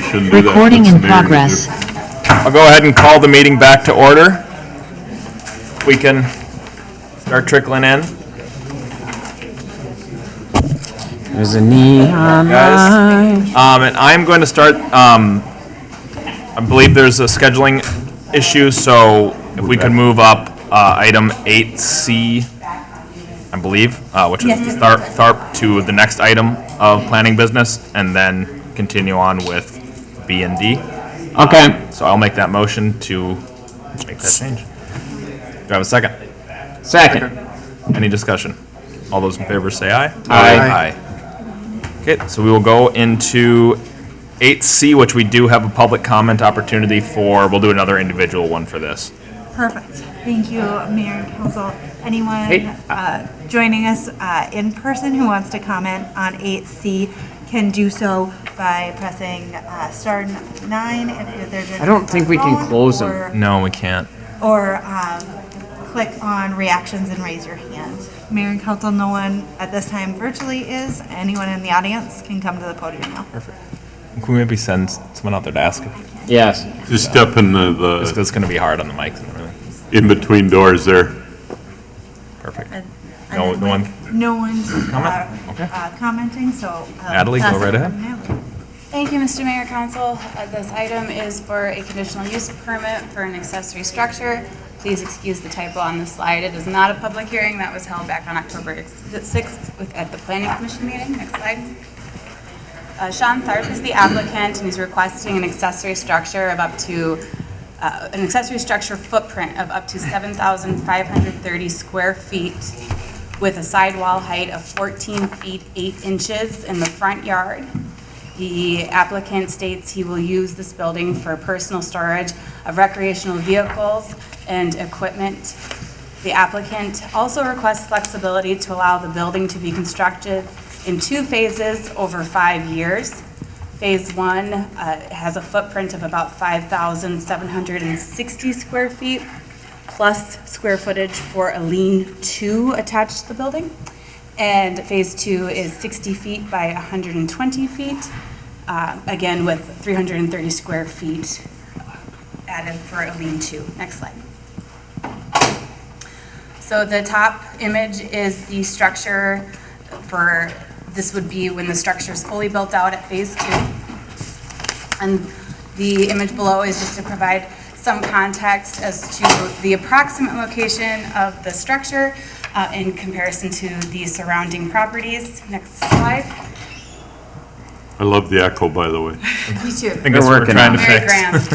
shouldn't do that. Recording That's in the mayor to do. progress. I'll go ahead and call the meeting back to order. We can start trickling in. There's a neon Guys. light. And I'm going to start, I believe there's a scheduling issue, so if we could move up item 8C, I believe, which is the THARP to the next item of planning business, and then continue on with B and D. Okay. So I'll make that motion to make that change. Do I have a second? Second. Any discussion? All those in favor say aye. Aye. Aye. Okay, so we will go into 8C, which we do have a public comment opportunity for. We'll do another individual one for this. Perfect. Thank you, Mayor and Council. Anyone joining us in person who wants to comment on 8C can do so by pressing star 9 if there's I don't think we can close them. No, we can't. Or click on reactions and raise your hand. Mayor and Council, no one at this time virtually is. Anyone in the audience can come to the podium now. Perfect. Can we maybe send someone out there to ask? Yes. Just step in Just the because it's going to be hard on the mics and everything. in-between doors there. Perfect. And No then one? No one's Okay. commenting, so. Natalie, pass go it right to ahead. Natalie. Thank you, Mr. Mayor, Council. This item is for a conditional use permit for an accessory structure. Please excuse the typo on the slide. It is not a public hearing. That was held back on October 6th at the Planning Commission meeting. Next slide. Sean Tharp is the applicant, and he's requesting an accessory structure of up to an accessory structure footprint of up to 7,530 square feet with a sidewall height of 14 feet 8 inches in the front yard. The applicant states he will use this building for personal storage of recreational vehicles and equipment. The applicant also requests flexibility to allow the building to be constructed in 2 phases over 5 years. Phase 1 has a footprint of about 5,760 square feet, plus square footage for a lean-to attached to the building. And phase 2 is 60 feet by 120 feet, again with 330 square feet added for a lean-to. Next slide. So the top image is the structure for, this would be when the structure is fully built out at phase 2. And the image below is just to provide some context as to the approximate location of the structure in comparison to the surrounding properties. Next slide. I love the echo, by the way. Me too. I think that's what we're trying to Very fix. grand.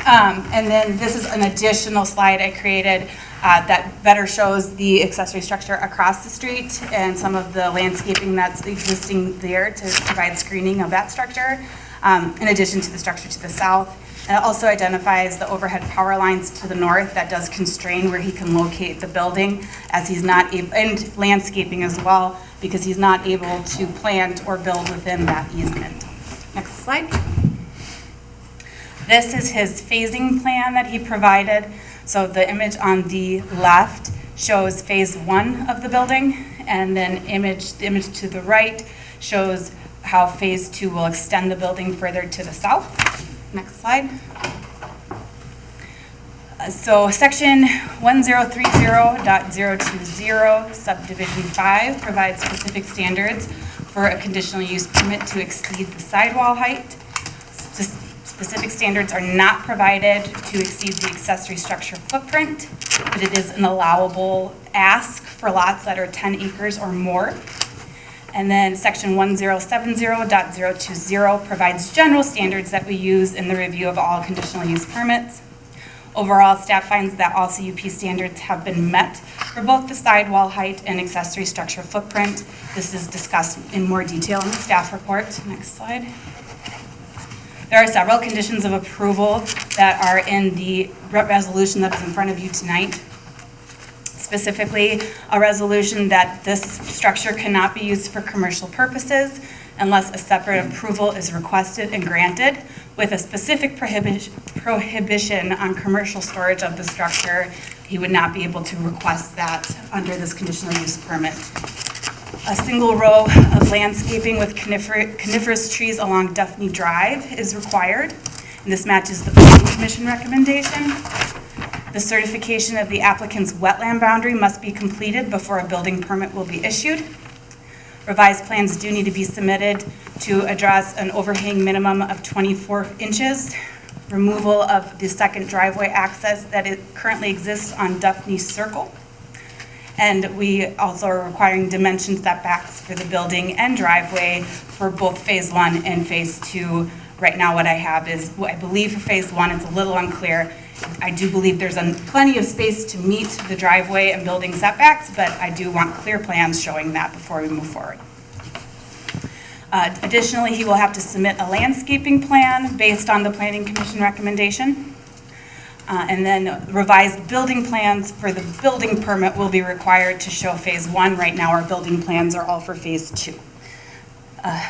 And then this is an additional slide I created that better shows the accessory structure across the street and some of the landscaping that's existing there to provide screening of that structure, in addition to the structure to the south. And it also identifies the overhead power lines to the north that does constrain where he can locate the building, as he's not able, and landscaping as well, because he's not able to plant or build within that easement. Next slide. This is his phasing plan that he provided. So the image on the left shows phase 1 of the building, and then the image to the right shows how phase 2 will extend the building further to the south. Next slide. So section 1030.020 subdivision 5 provides specific standards for a conditional use permit to exceed the sidewall height. Specific standards are not provided to exceed the accessory structure footprint, but it is an allowable ask for lots that are 10 acres or more. And then section 1070.020 provides general standards that we use in the review of all conditional use permits. Overall, staff finds that all CUP standards have been met for both the sidewall height and accessory structure footprint. This is discussed in more detail in the staff report. Next slide. There are several conditions of approval that are in the resolution that is in front of you tonight. Specifically, a resolution that this structure cannot be used for commercial purposes unless a separate approval is requested and granted, with a specific prohibition on commercial storage of the structure. He would not be able to request that under this conditional use permit. A single row of landscaping with coniferous trees along Duffney Drive is required, and this matches the Planning Commission recommendation. The certification of the applicant's wetland boundary must be completed before a building permit will be issued. Revised plans do need to be submitted to address an overhang minimum of 24 inches, removal of the second driveway access that currently exists on Duffney Circle. And we also are requiring dimension setbacks for the building and driveway for both Phase 1 and Phase 2. Right now, what I have is, I believe for Phase 1, it's a little unclear. I do believe there's plenty of space to meet the driveway and building setbacks, but I do want clear plans showing that before we move forward. Additionally, he will have to submit a landscaping plan based on the Planning Commission recommendation. And then revised building plans for the building permit will be required to show Phase 1. Right now, our building plans are all for Phase 2.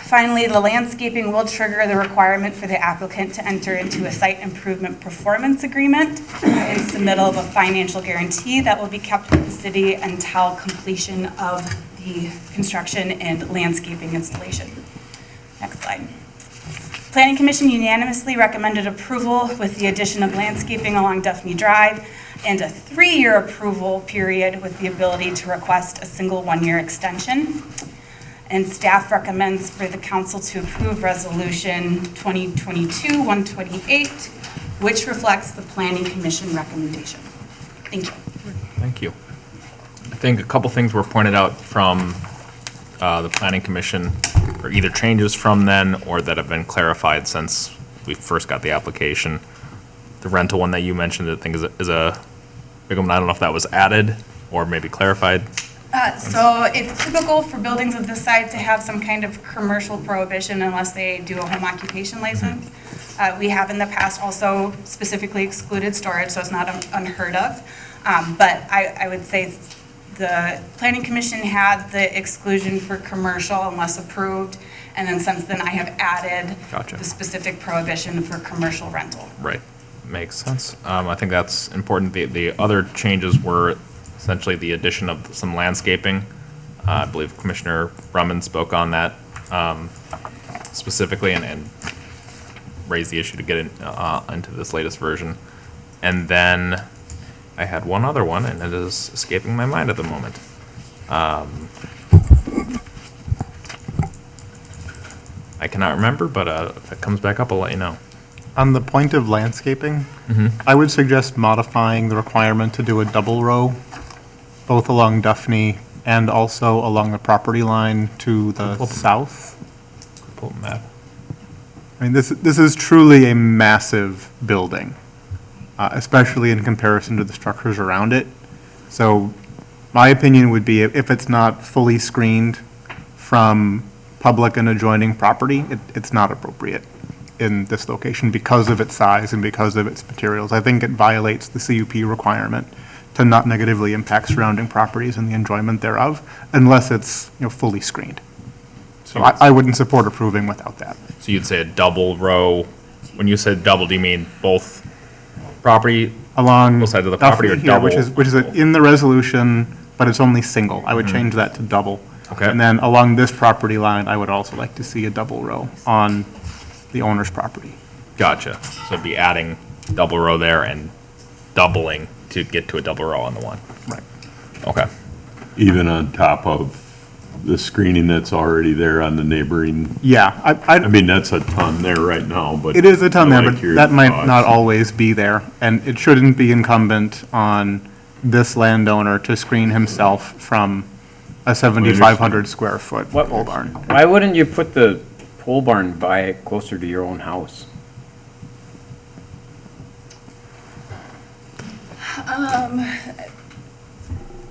Finally, the landscaping will trigger the requirement for the applicant to enter into a site improvement performance agreement and submittal of a financial guarantee that will be kept with the city until completion of the construction and landscaping installation. Next slide. Planning Commission unanimously recommended approval with the addition of landscaping along Duffney Drive and a 3-year approval period with the ability to request a single 1-year extension. And staff recommends for the council to approve Resolution 2022-128, which reflects the Planning Commission recommendation. Thank you. Thank you. I think a couple things were pointed out from the Planning Commission, or either changes from then or that have been clarified since we first got the application. The rental one that you mentioned, I think is a big one. I don't know if that was added or maybe clarified. So it's typical for buildings of this size to have some kind of commercial prohibition unless they do a home occupation license. We have in the past also specifically excluded storage, so it's not unheard of. But I would say the Planning Commission had the exclusion for commercial unless approved, and then since then I have added Gotcha. the specific prohibition for commercial rental. Right. Makes sense. I think that's important. The other changes were essentially the addition of some landscaping. I believe Commissioner Brumman spoke on that specifically and raised the issue to get into this latest version. And then I had one other one, and it is escaping my mind at the moment. I cannot remember, but if it comes back up, I'll let you know. On the point of landscaping, I would suggest modifying the requirement to do a double row, both along Duffney and also along the property line to the south. Pull the map. I mean, this is truly a massive building, especially in comparison to the structures around it. So my opinion would be if it's not fully screened from public and adjoining property, it's not appropriate in this location because of its size and because of its materials. I think it violates the CUP requirement to not negatively impact surrounding properties and the enjoyment thereof unless it's, fully screened. So I wouldn't support approving without that. So you'd say a double row. When you said double, do you mean both property? Along Both sides of the property or Duffney here, double? which is in the resolution, but it's only single. I would change that to double. Okay. And then along this property line, I would also like to see a double row on the owner's property. Gotcha. So it'd be adding double row there and doubling to get to a double row on the one. Right. Okay. Even on top of the screening that's already there on the neighboring, Yeah, I mean, that's a ton there right now, but. it is a ton I there, like but your that might thoughts. not always be there. And it shouldn't be incumbent on this landowner to screen himself from a 7,500 square foot What- pole barn. Why wouldn't you put the pole barn by closer to your own house?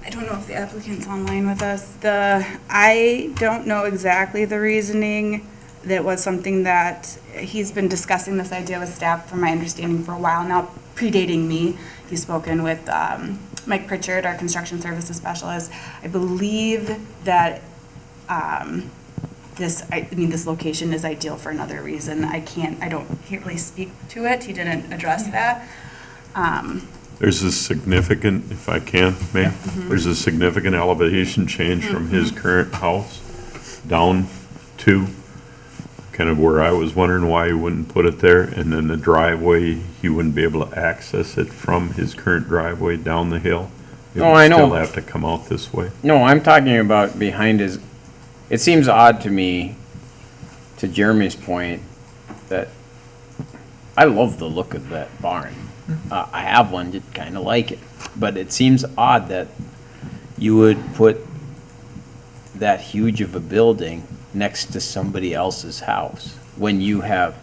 I don't know if the applicant's online with us. I don't know exactly the reasoning. That was something that he's been discussing this idea with staff, from my understanding, for a while now, predating me. He's spoken with Mike Pritchard, our construction services specialist. I believe that this location is ideal for another reason. I can't really speak to it. He didn't address that. There's a significant, if I can, May, there's a significant elevation change from his current house down to kind of where I was wondering why he wouldn't put it there, and then the driveway, he wouldn't be able to access it from his current driveway down the hill. It Oh, would I know. Still have to come out this way. No, I'm talking about behind his, it seems odd to me, to Jeremy's point, that I love the look of that barn. I have one, just kind of like it, but it seems odd that you would put that huge of a building next to somebody else's house when you have,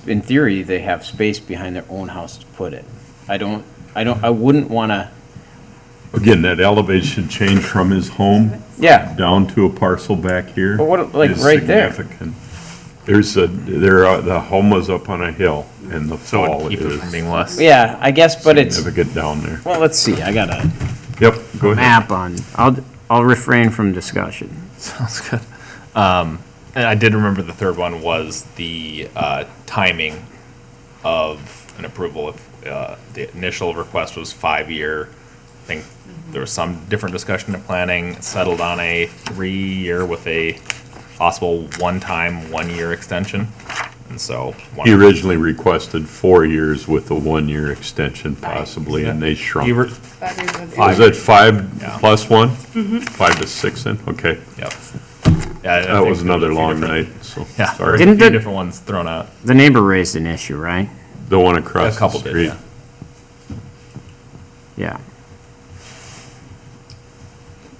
in theory, they have space behind their own house to put it. I wouldn't want to, Again, that elevation change from his home yeah, down to a parcel back here. But what, like, is right there? significant. The home was up on a hill, and the So it fall would keep it from is being less. yeah, I guess, but it's, significant down there. well, let's see, I got a Yep, go ahead. map on, I'll refrain from discussion. Sounds good. And I did remember the third one was the timing of an approval. If the initial request was 5-year, I think there was some different discussion of planning, settled on a 3-year with a possible one-time 1-year extension. And so. He originally requested 4 years with a 1-year extension possibly, and they shrunk. You were, Was it 5 Yeah. plus 1? 5 to 6 then? Okay. yep. Yeah, I That think was there another a few long different- night, so, Yeah, sorry. a Didn't few the- different ones thrown out. The neighbor raised an issue, right? The one across A the couple did, street. yeah. Yeah.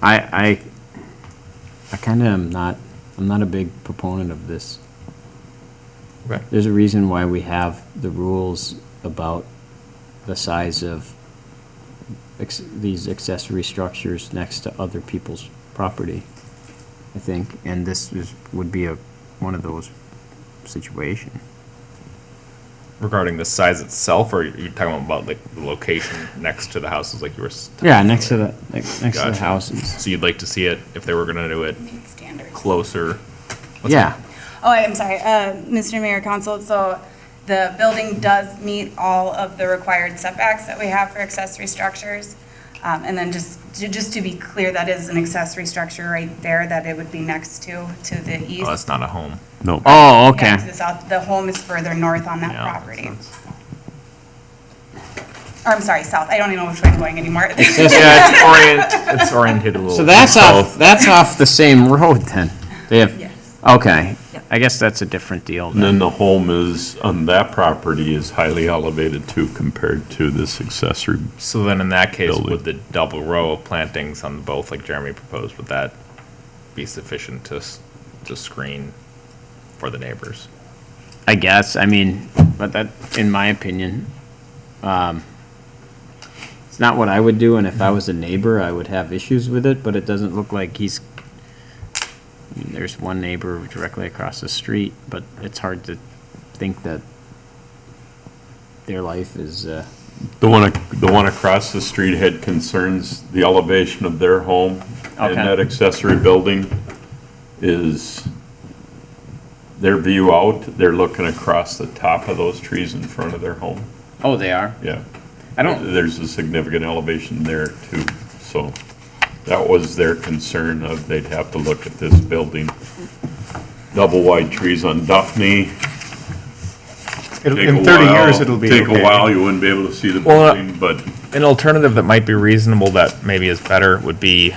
I kind of am not, I'm not a big proponent of this. Okay. There's a reason why we have the rules about the size of these accessory structures next to other people's property, I think, and this would be one of those situations. Regarding the size itself, or you're talking about like the location next to the houses, like you were. Yeah, next to the, next to the Gotcha. houses. So you'd like to see it, if they were gonna do it Standards. closer? Yeah. Oh, I'm sorry, Mr. Mayor, Council, so the building does meet all of the required setbacks that we have for accessory structures. And then just to be clear, that is an accessory structure right there that it would be next to the east. Oh, that's not a home. No. Oh, Yeah, okay. to the south, the home is further north on that Yeah, property. makes sense. Or, I'm sorry, south, I don't even know which way I'm going anymore. Yeah, it's oriented a little. So that's south. that's off the same road then? They have, Yes. okay. Yep. I guess that's a different deal And then then. the home is, on that property is highly elevated too compared to this accessory. So then in that case, Building. would the double row of plantings on both, like Jeremy proposed, would that be sufficient to screen for the neighbors? I guess, I mean, but that, in my opinion, it's not what I would do, and if I was a neighbor, I would have issues with it, but it doesn't look like he's, I mean, there's one neighbor directly across the street, but it's hard to think that their life is, The one across the street had concerns, the elevation of their home and Okay. that accessory building is, their view out, they're looking across the top of those trees in front of their home. oh, they are? Yeah. I don't, There's a significant elevation there too, so that was their concern of they'd have to look at this building. Double wide trees on Duffney. Take a In 30 while- years, it'll be Take a okay. while, you wouldn't be able to see the Well, building, but An alternative that might be reasonable that maybe is better would be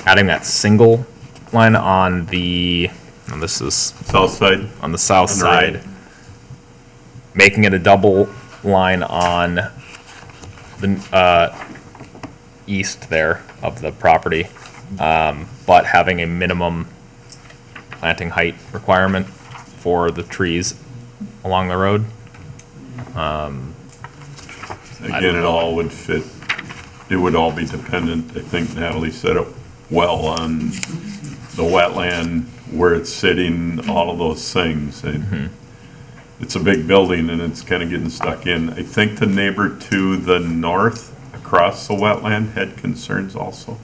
adding that single line on the, and this is south side, on the south On the right. side, making it a double line on the east there of the property, but having a minimum planting height requirement for the trees along the road. again, it all would fit, it would all be dependent, I think Natalie said it well, on the wetland, where it's sitting, all of those things. And it's a big building and it's kind of getting stuck in. I think the neighbor to the north across the wetland had concerns also.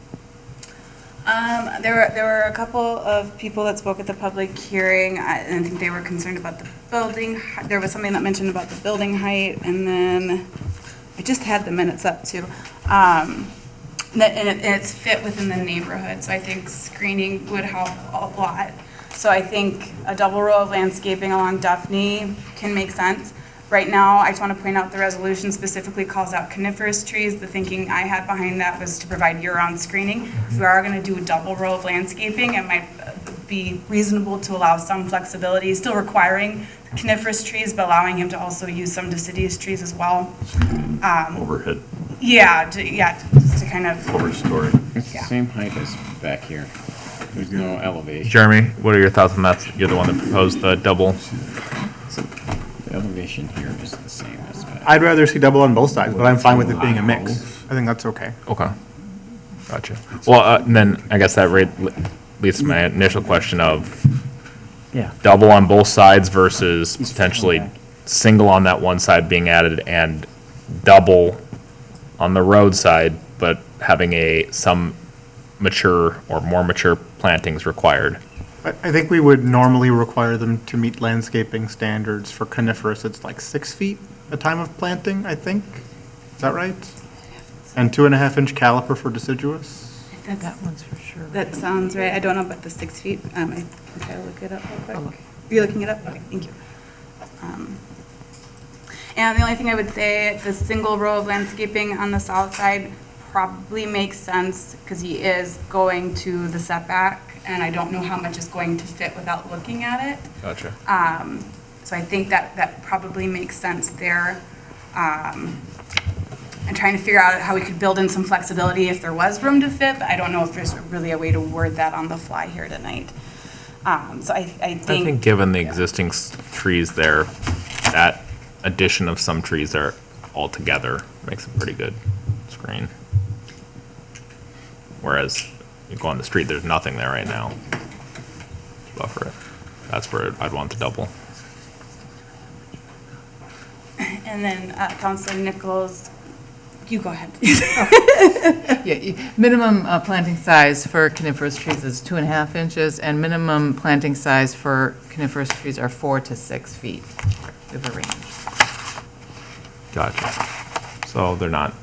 There were a couple of people that spoke at the public hearing, and I think they were concerned about the building. There was something that mentioned about the building height, and then I just had the minutes up too. And it's fit within the neighborhood, so I think screening would help a lot. So I think a double row of landscaping along Duffney can make sense. Right now, I just want to point out the resolution specifically calls out coniferous trees. The thinking I had behind that was to provide year-round screening. If we are going to do a double row of landscaping, it might be reasonable to allow some flexibility, still requiring coniferous trees, but allowing him to also use some deciduous trees as well. Overhead, Yeah, just to kind of, overstory. It's the same height as back here. There's no elevation. Jeremy, what are your thoughts on that? You're the one that proposed the double. The elevation here is the same as back. I'd rather see double on both sides, but I'm fine with it being a mix. I think that's okay. Okay. Gotcha. Well, and then I guess that leads to my initial question of Yeah. double on both sides versus potentially single on that one side being added and double on the road side, but having some mature or more mature plantings required. I think we would normally require them to meet landscaping standards. For coniferous, it's like 6 feet a time of planting, I think. Is that right? And 2.5-inch caliper for deciduous? that one's for sure. That sounds right. I don't know about the 6 feet. I can try to look it up real quick. You're looking it up? Okay, thank you. And the only thing I would say, the single row of landscaping on the south side probably makes sense because he is going to the setback, and I don't know how much is going to fit without looking at it. Gotcha. So I think that probably makes sense there. And trying to figure out how we could build in some flexibility if there was room to fit, but I don't know if there's really a way to word that on the fly here tonight. So I think. I think given the existing trees there, that addition of some trees there altogether makes a pretty good screen. Whereas you go on the street, there's nothing there right now to buffer it. That's where I'd want to double. And then Councilor Nichols, you go ahead. Yeah, minimum planting size for coniferous trees is 2.5 inches, and minimum planting size for coniferous trees are 4 to 6 feet. We have a range. Gotcha. So they're not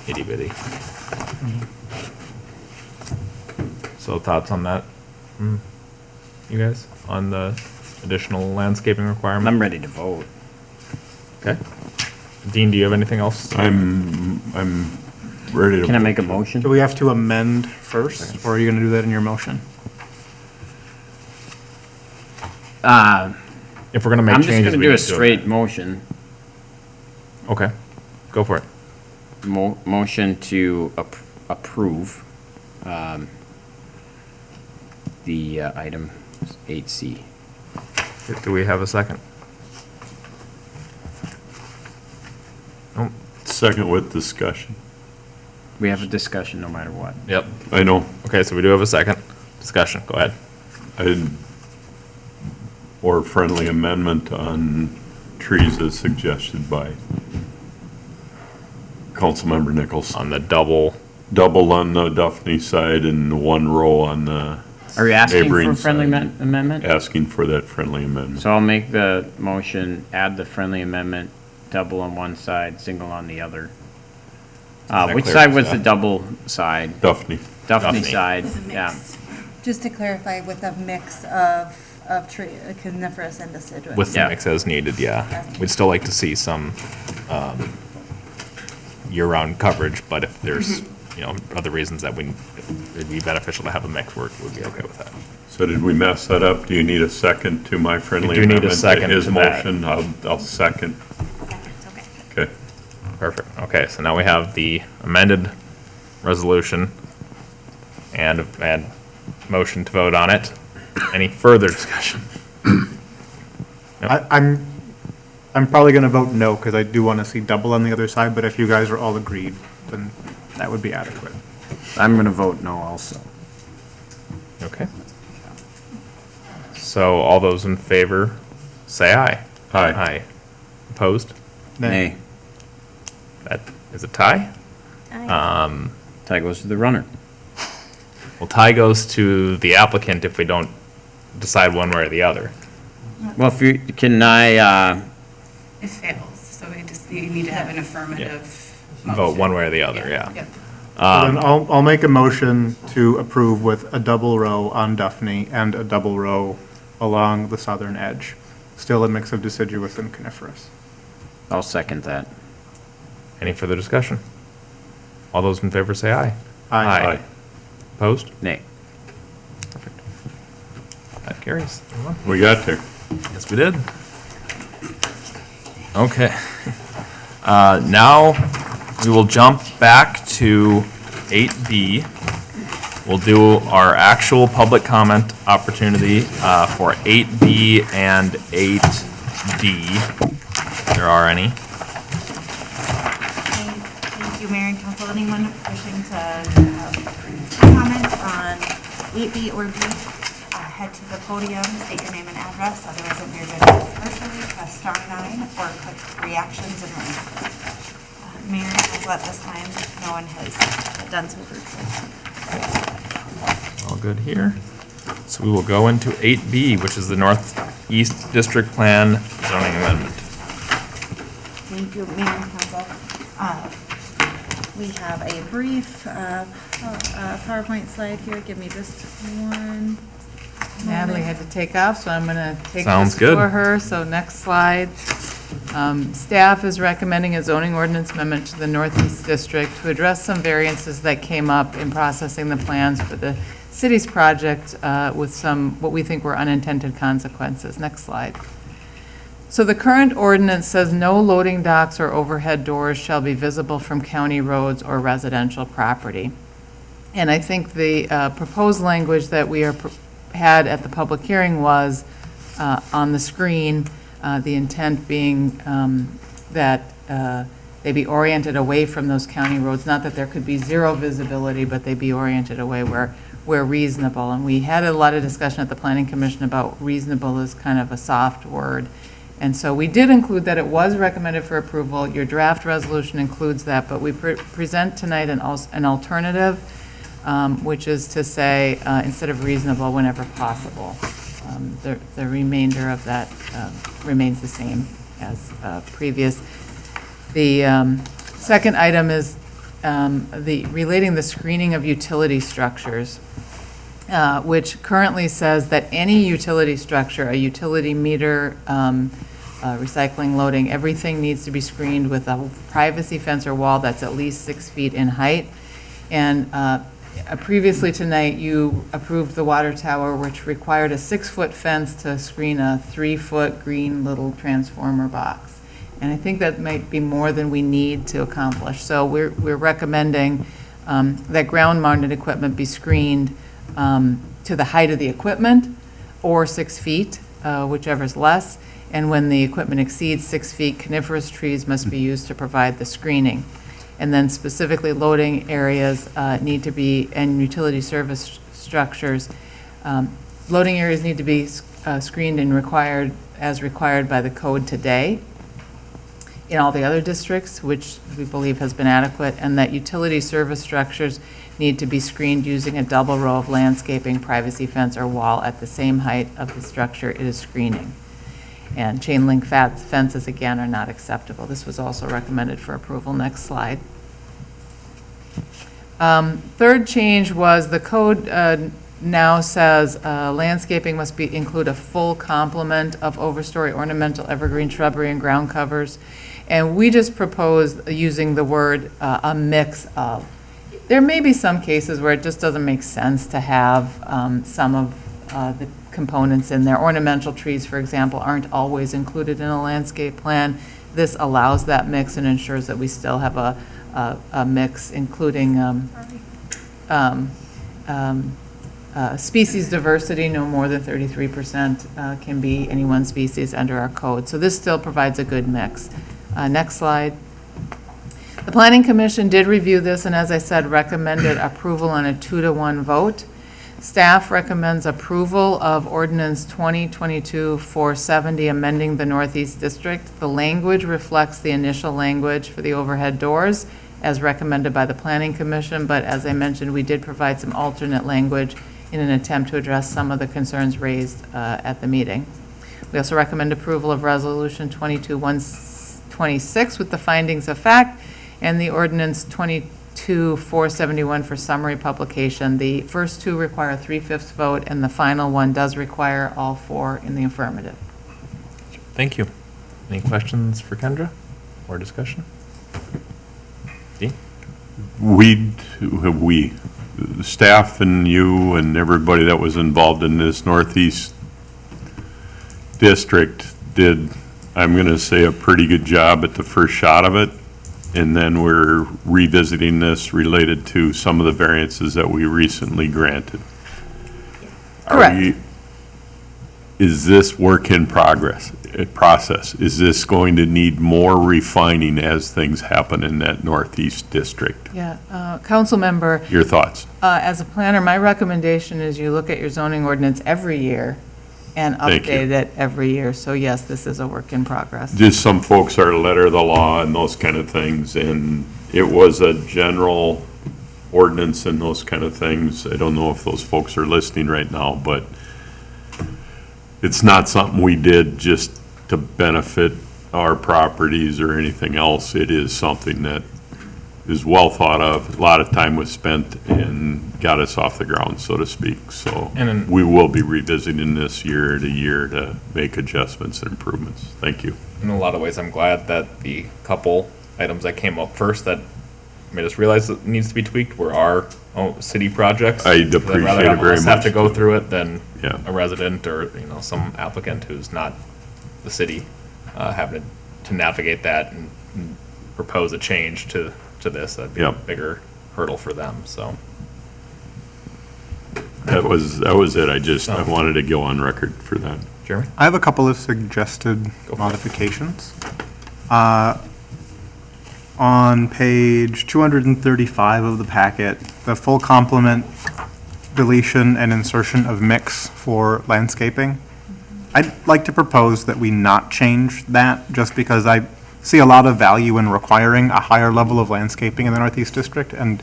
itty bitty. So thoughts on that? You guys, on the additional landscaping requirement? I'm ready to vote. Okay. Dean, do you have anything else? I'm ready to. Can I make a motion? Do we have to amend first, or are you going to do that in your motion? If we're gonna make I'm just changes, gonna we do a need to do straight it. motion. Okay, go for it. Motion to approve the item 8C. Do we have a second? Oh, Second with discussion. We have a discussion no matter what. yep. I know, Okay, so we do have a second. Discussion, go ahead. or friendly amendment on trees as suggested by Councilmember Nichols. On the double, Double on the Duffney side and one row on the, Are you asking for a Neighboring friendly side. amendment? asking for that friendly amendment. So I'll make the motion, add the friendly amendment, double on one side, single on the other. That Which clears side was it the up. double side? Duffney. Duffney Duffney. side, With a yeah. mix. Just to clarify, with a mix of tree, coniferous and deciduous. with the Yeah. mix as needed, yeah. We'd still like to see some year-round coverage, but if there's, other reasons that it'd be beneficial to have a mix, we'd be okay with that. So did we mess that up? Do you need a second to my friendly We do need a amendment? second His to that. motion, I'll second. Okay. Perfect. Okay, so now we have the amended resolution and motion to vote on it. Any further discussion? I'm probably going to vote no, because I do want to see double on the other side, but if you guys are all agreed, then that would be adequate. I'm gonna vote no also. Okay. So all those in favor, say aye. Aye. Aye. Opposed? Nay. That is a tie? Tie goes to the runner. Well, tie goes to the applicant if we don't decide one way or the other. Well, if you, can I, It fails, so you need to have an affirmative Vote motion. one way or the other, yeah. Yep. So then I'll make a motion to approve with a double row on Duffney and a double row along the southern edge. Still a mix of deciduous and coniferous. I'll second that. Any further discussion? All those in favor say aye. Aye. Opposed? Nay. That carries. We got there. Yes, we did. Okay. Now, we will jump back to 8B. We'll do our actual public comment opportunity for 8B and 8D. If there are any. Thank you, Mayor and Council. Anyone wishing to comment on 8B or D, head to the podium, state your name and address. Otherwise, if you're joining us virtually, press *9 or click reactions and link. Mayor and Council, at this time, no one has done so virtually. All good here. So we will go into 8B, which is the Northeast District Plan zoning amendment. Thank you, Mayor and Council. We have a brief PowerPoint slide here. Give me just one. Natalie had to take off, so I'm going to take Sounds this good. for her. So next slide. Staff is recommending a zoning ordinance amendment to the Northeast District to address some variances that came up in processing the plans for the city's project with some, what we think were unintended consequences. Next slide. So the current ordinance says no loading docks or overhead doors shall be visible from county roads or residential property. And I think the proposed language that we had at the public hearing was on the screen, the intent being that they be oriented away from those county roads, not that there could be zero visibility, but they be oriented away where reasonable. And we had a lot of discussion at the Planning Commission about reasonable as kind of a soft word. And so we did include that it was recommended for approval. Your draft resolution includes that, but we present tonight an alternative, which is to say, instead of reasonable, whenever possible. The remainder of that remains the same as previous. The second item is relating the screening of utility structures, which currently says that any utility structure, a utility meter, recycling, loading, everything needs to be screened with a privacy fence or wall that's at least 6 feet in height. And previously tonight, you approved the water tower, which required a 6-foot fence to screen a 3-foot green little transformer box. And I think that might be more than we need to accomplish. So we're recommending that ground-mounted equipment be screened to the height of the equipment or 6 feet, whichever's less. And when the equipment exceeds 6 feet, coniferous trees must be used to provide the screening. And then specifically loading areas need to be, and utility service structures, loading areas need to be screened and required, as required by the code today in all the other districts, which we believe has been adequate, and that utility service structures need to be screened using a double row of landscaping, privacy fence, or wall at the same height of the structure it is screening. And chain link fences, again, are not acceptable. This was also recommended for approval. Next slide. Third change was the code now says landscaping must include a full complement of overstory ornamental evergreen shrubbery and ground covers. And we just proposed using the word a mix of. There may be some cases where it just doesn't make sense to have some of the components in there. Ornamental trees, for example, aren't always included in a landscape plan. This allows that mix and ensures that we still have a mix, including species diversity. No more than 33% can be any one species under our code. So this still provides a good mix. Next slide. The Planning Commission did review this and, as I said, recommended approval on a 2-to-1 vote. Staff recommends approval of Ordinance 2022-470, amending the Northeast District. The language reflects the initial language for the overhead doors as recommended by the Planning Commission, but as I mentioned, we did provide some alternate language in an attempt to address some of the concerns raised at the meeting. We also recommend approval of Resolution 22-126 with the findings of fact and the ordinance 22-471 for summary publication. The first two require a 3/5 vote, and the final one does require all four in the affirmative. Thank you. Any questions for Kendra or discussion? Dean? We, the staff and you and everybody that was involved in this Northeast District did, I'm going to say, a pretty good job at the first shot of it. And then we're revisiting this related to some of the variances that we recently granted. Correct. Is this work in process? Is this going to need more refining as things happen in that Northeast District? Yeah, council member, Your thoughts? as a planner, my recommendation is you look at your zoning ordinance every year and Thank you. update it every year. So yes, this is a work in progress. Just some folks are letter of the law and those kind of things, and it was a general ordinance and those kind of things. I don't know if those folks are listening right now, but it's not something we did just to benefit our properties or anything else. It is something that is well thought of. A lot of time was spent and got us off the ground, so to speak. So And then- we will be revisiting this year to year to make adjustments and improvements. Thank you. In a lot of ways, I'm glad that the couple items that came up first that made us realize it needs to be tweaked were our own city projects. I'd Because appreciate rather it have very us have much. to go through it than Yeah. a resident or, some applicant who's not the city, having to navigate that and propose a change to this. That'd be a Yep. bigger hurdle for them, so. That was it. I wanted to go on record for that. Jeremy? I have a couple of suggested for it. modifications. On page 235 of the packet, the full complement deletion and insertion of mix for landscaping. I'd like to propose that we not change that, just because I see a lot of value in requiring a higher level of landscaping in the Northeast District. And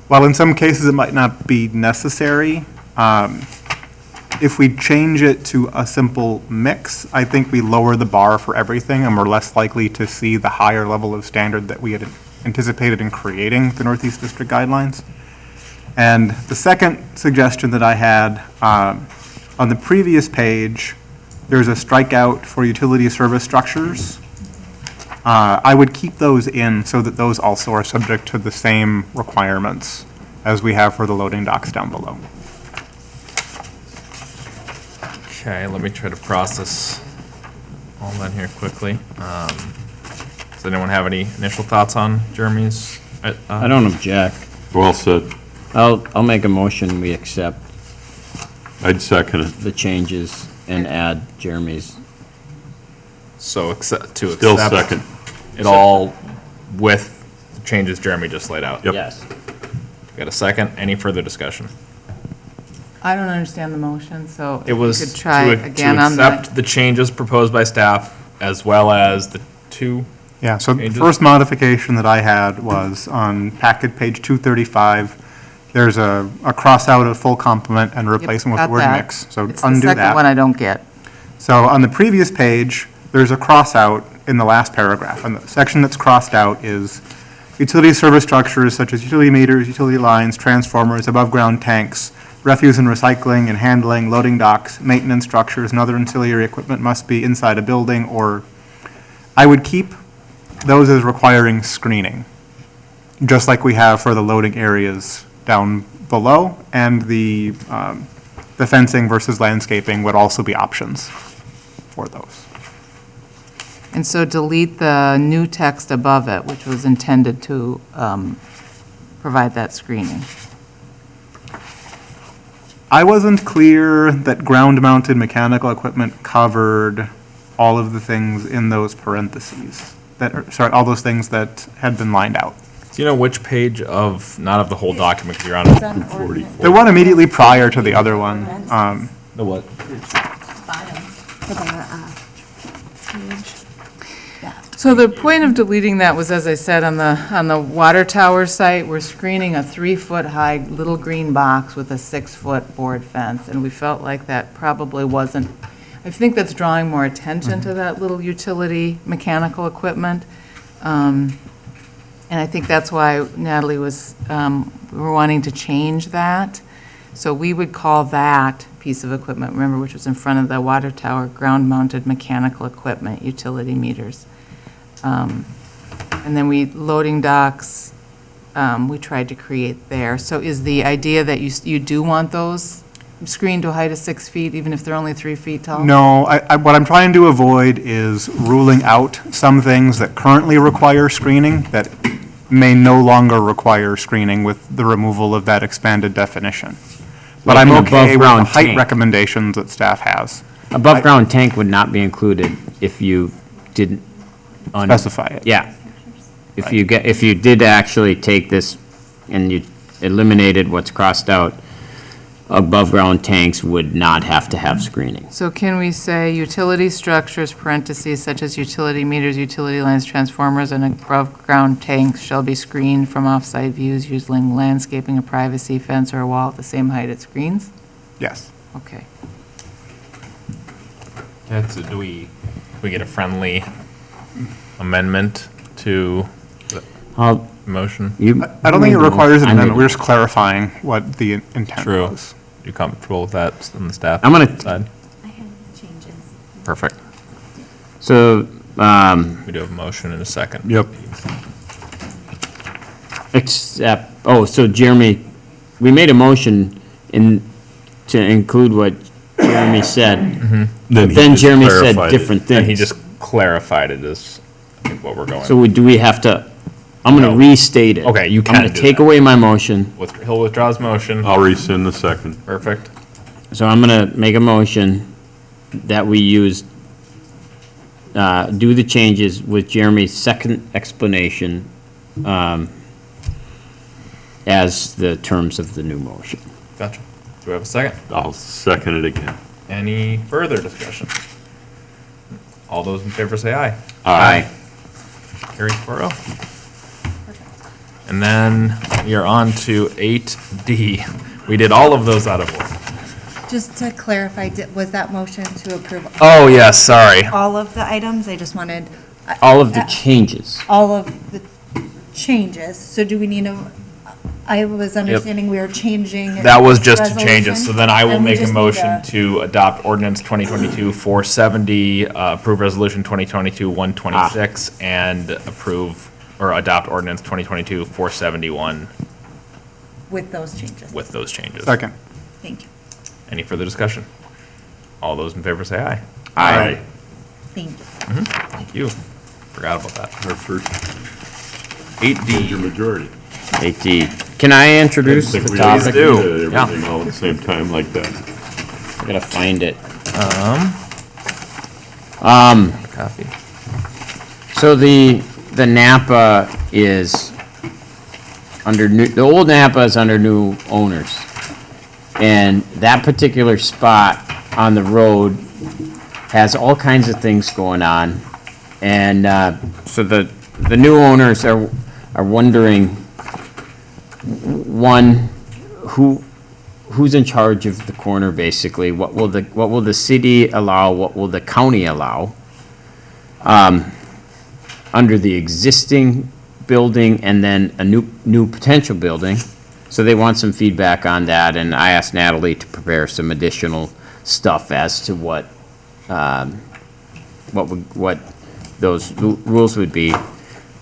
while in some cases it might not be necessary, if we change it to a simple mix, I think we lower the bar for everything, and we're less likely to see the higher level of standard that we had anticipated in creating the Northeast District guidelines. And the second suggestion that I had, on the previous page, there's a strikeout for utility service structures. I would keep those in so that those also are subject to the same requirements as we have for the loading docks down below. Okay, let me try to process all that here quickly. Does anyone have any initial thoughts on Jeremy's? I don't object. Well said. I'll make a motion, we accept I'd second it. the changes and add Jeremy's. So to Still accept second. it all with the changes Jeremy just laid out. Yep. Yes. Got a second? Any further discussion? I don't understand the motion, so if It you was could try to again on accept the, the changes proposed by staff as well as the two. Yeah, so the Changes? first modification that I had was on packet page 235. There's a cross out of full complement and replacement with got the word that. mix. So It's the undo second one I that. don't get. So on the previous page, there's a cross out in the last paragraph. And the section that's crossed out is utility service structures such as utility meters, utility lines, transformers, above-ground tanks, refuse and recycling and handling, loading docks, maintenance structures, and other ancillary equipment must be inside a building, or I would keep those as requiring screening, just like we have for the loading areas down below, and the fencing versus landscaping would also be options for those. And so delete the new text above it, which was intended to provide that screening. I wasn't clear that ground-mounted mechanical equipment covered all of the things in those parentheses, all those things that had been lined out. Do you know which page of, not of the whole document, 'cause you're on, The one immediately prior to the other one, the what? So the point of deleting that was, as I said, on the water tower site, we're screening a 3-foot-high little green box with a 6-foot board fence, and we felt like that probably wasn't, I think that's drawing more attention to that little utility mechanical equipment. And I think that's why Natalie was, we were wanting to change that. So we would call that piece of equipment, remember, which was in front of the water tower, ground-mounted mechanical equipment, utility meters. And then loading docks, we tried to create there. So is the idea that you do want those screened to a height of 6 feet, even if they're only 3 feet tall? No, what I'm trying to avoid is ruling out some things that currently require screening that may no longer require screening with the removal of that expanded definition. But I'm Like an okay with the above-ground height tank. recommendations that staff has. Above-ground tank would not be included if you didn't. Specify it. Yeah. If you did actually take this and you eliminated what's crossed out, above-ground tanks would not have to have screening. So can we say utility structures, parentheses, such as utility meters, utility lines, transformers, and above-ground tanks shall be screened from off-site views using landscaping, a privacy fence, or a wall at the same height it screens? Yes. Okay. Yeah, so do we get a friendly amendment to the I'll- motion? I don't think it requires an I'm amendment, ready. we're just clarifying what the intent True. was. You comfortable with that on the staff I'm gonna- side? I have changes. Perfect. So, We do have a motion in a second. Yep. so Jeremy, we made a motion to include what Jeremy said. Then Then he just Jeremy said clarified it. different things. And he just clarified it as, I think, what we're going. So do we have to, I'm gonna No. restate it. Okay, you I'm can gonna do take that. away my motion. He'll withdraw his motion. I'll rescind the second. Perfect. So I'm gonna make a motion that we use, do the changes with Jeremy's second explanation, as the terms of the new motion. Gotcha. Do we have a second? I'll second it again. Any further discussion? All those in favor say aye. Aye. Carried 4-0. And then we are on to 8D. We did all of those out of order. Just to clarify, was that motion to approve Oh, yes, sorry. all of the items? I just wanted All of the changes. all of the changes. So do we need I was understanding we were changing. That was just to resolution, change it, so then I will and we make a just need motion to adopt ordinance 2022-470, approve resolution 2022-126, and approve, or adopt ordinance 2022-471 With those changes. with those changes. Second. Thank you. Any further discussion? All those in favor say aye. Aye. Thank you. Thank you. Forgot about that. Our first 8D. majority. 8D. Can I introduce the Think we topic? do. did Yeah. Everything all at the same time like that. I gotta find it. Copy. So the Napa is under the old Napa is under new owners. And that particular spot on the road has all kinds of things going on. And, so the new owners are wondering, one, who's in charge of the corner, basically? What will the city allow? What will the county allow? Under the existing building and then a new potential building. So they want some feedback on that, and I asked Natalie to prepare some additional stuff as to what those rules would be.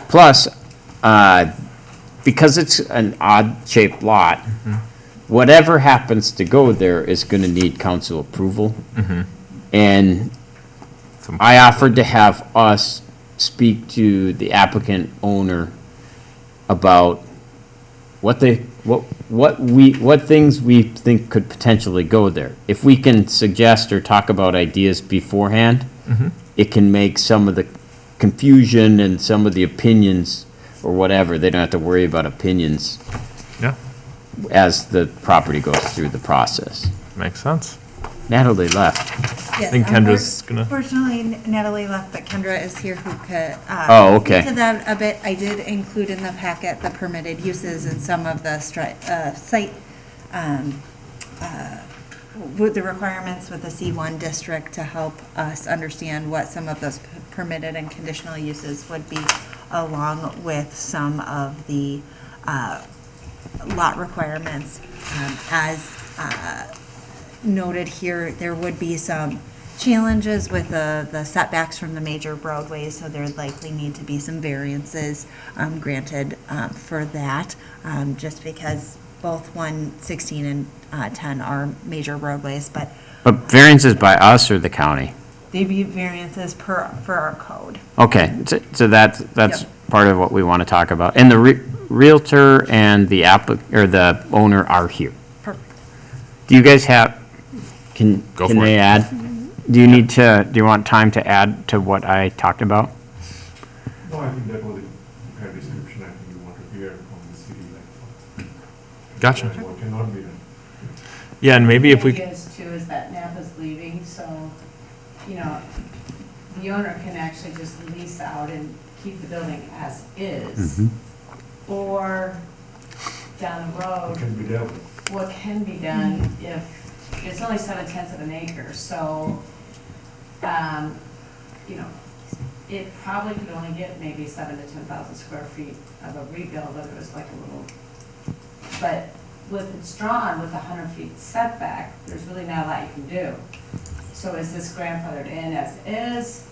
Plus, because it's an odd-shaped lot, whatever happens to go there is gonna need council approval. And I offered to have us speak to the applicant owner about what things we think could potentially go there. If we can suggest or talk about ideas beforehand, it can make some of the confusion and some of the opinions or whatever, they don't have to worry about opinions Yeah, as the property goes through the process. makes sense. Natalie left. Yes, think Kendra's gonna- Fortunately, Natalie left, but Kendra is here who could. Oh, okay. Speak to that a bit. I did include in the packet the permitted uses and some of the site, with the requirements with the C1 district to help us understand what some of those permitted and conditional uses would be, along with some of the lot requirements. As noted here, there would be some challenges with the setbacks from the major roadways, so there'd likely need to be some variances granted for that, just because both 116 and 10 are major roadways, but But variances by us or the county? they'd be variances for our code. Okay, so that's Yep. part of what we want to talk about. And the Realtor and the or the owner are here. Perfect. Do you guys have, can Go for they it. add? Do you want time to add to what I talked about? No, I think that was the kind of description I think you want to hear from the city, like. Gotcha. What cannot be done. Yeah, and maybe if we, The thing is too, is that Napa's leaving, so, you know, the owner can actually just lease out and keep the building as is. Or down the road, What can be dealt. what can be done if, it's only 7/10 of an acre, so, you know, it probably could only get maybe 7,000 to 10,000 square feet of a rebuild, if it was like a little, but with it's drawn with a 100 feet setback, there's really not a lot you can do. So is this grandfathered in as is?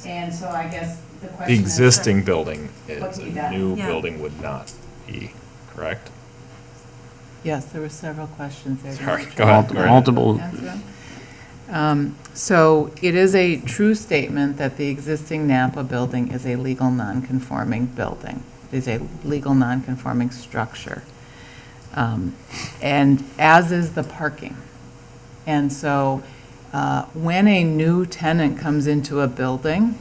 And so I guess the question the is. existing building What is, can be a done? new Yeah. building would not be, correct? Yes, there were several questions there. Sorry, go ahead. Multiple. So it is a true statement that the existing Napa building is a legal non-conforming building. It is a legal non-conforming structure. And as is the parking. And so when a new tenant comes into a building,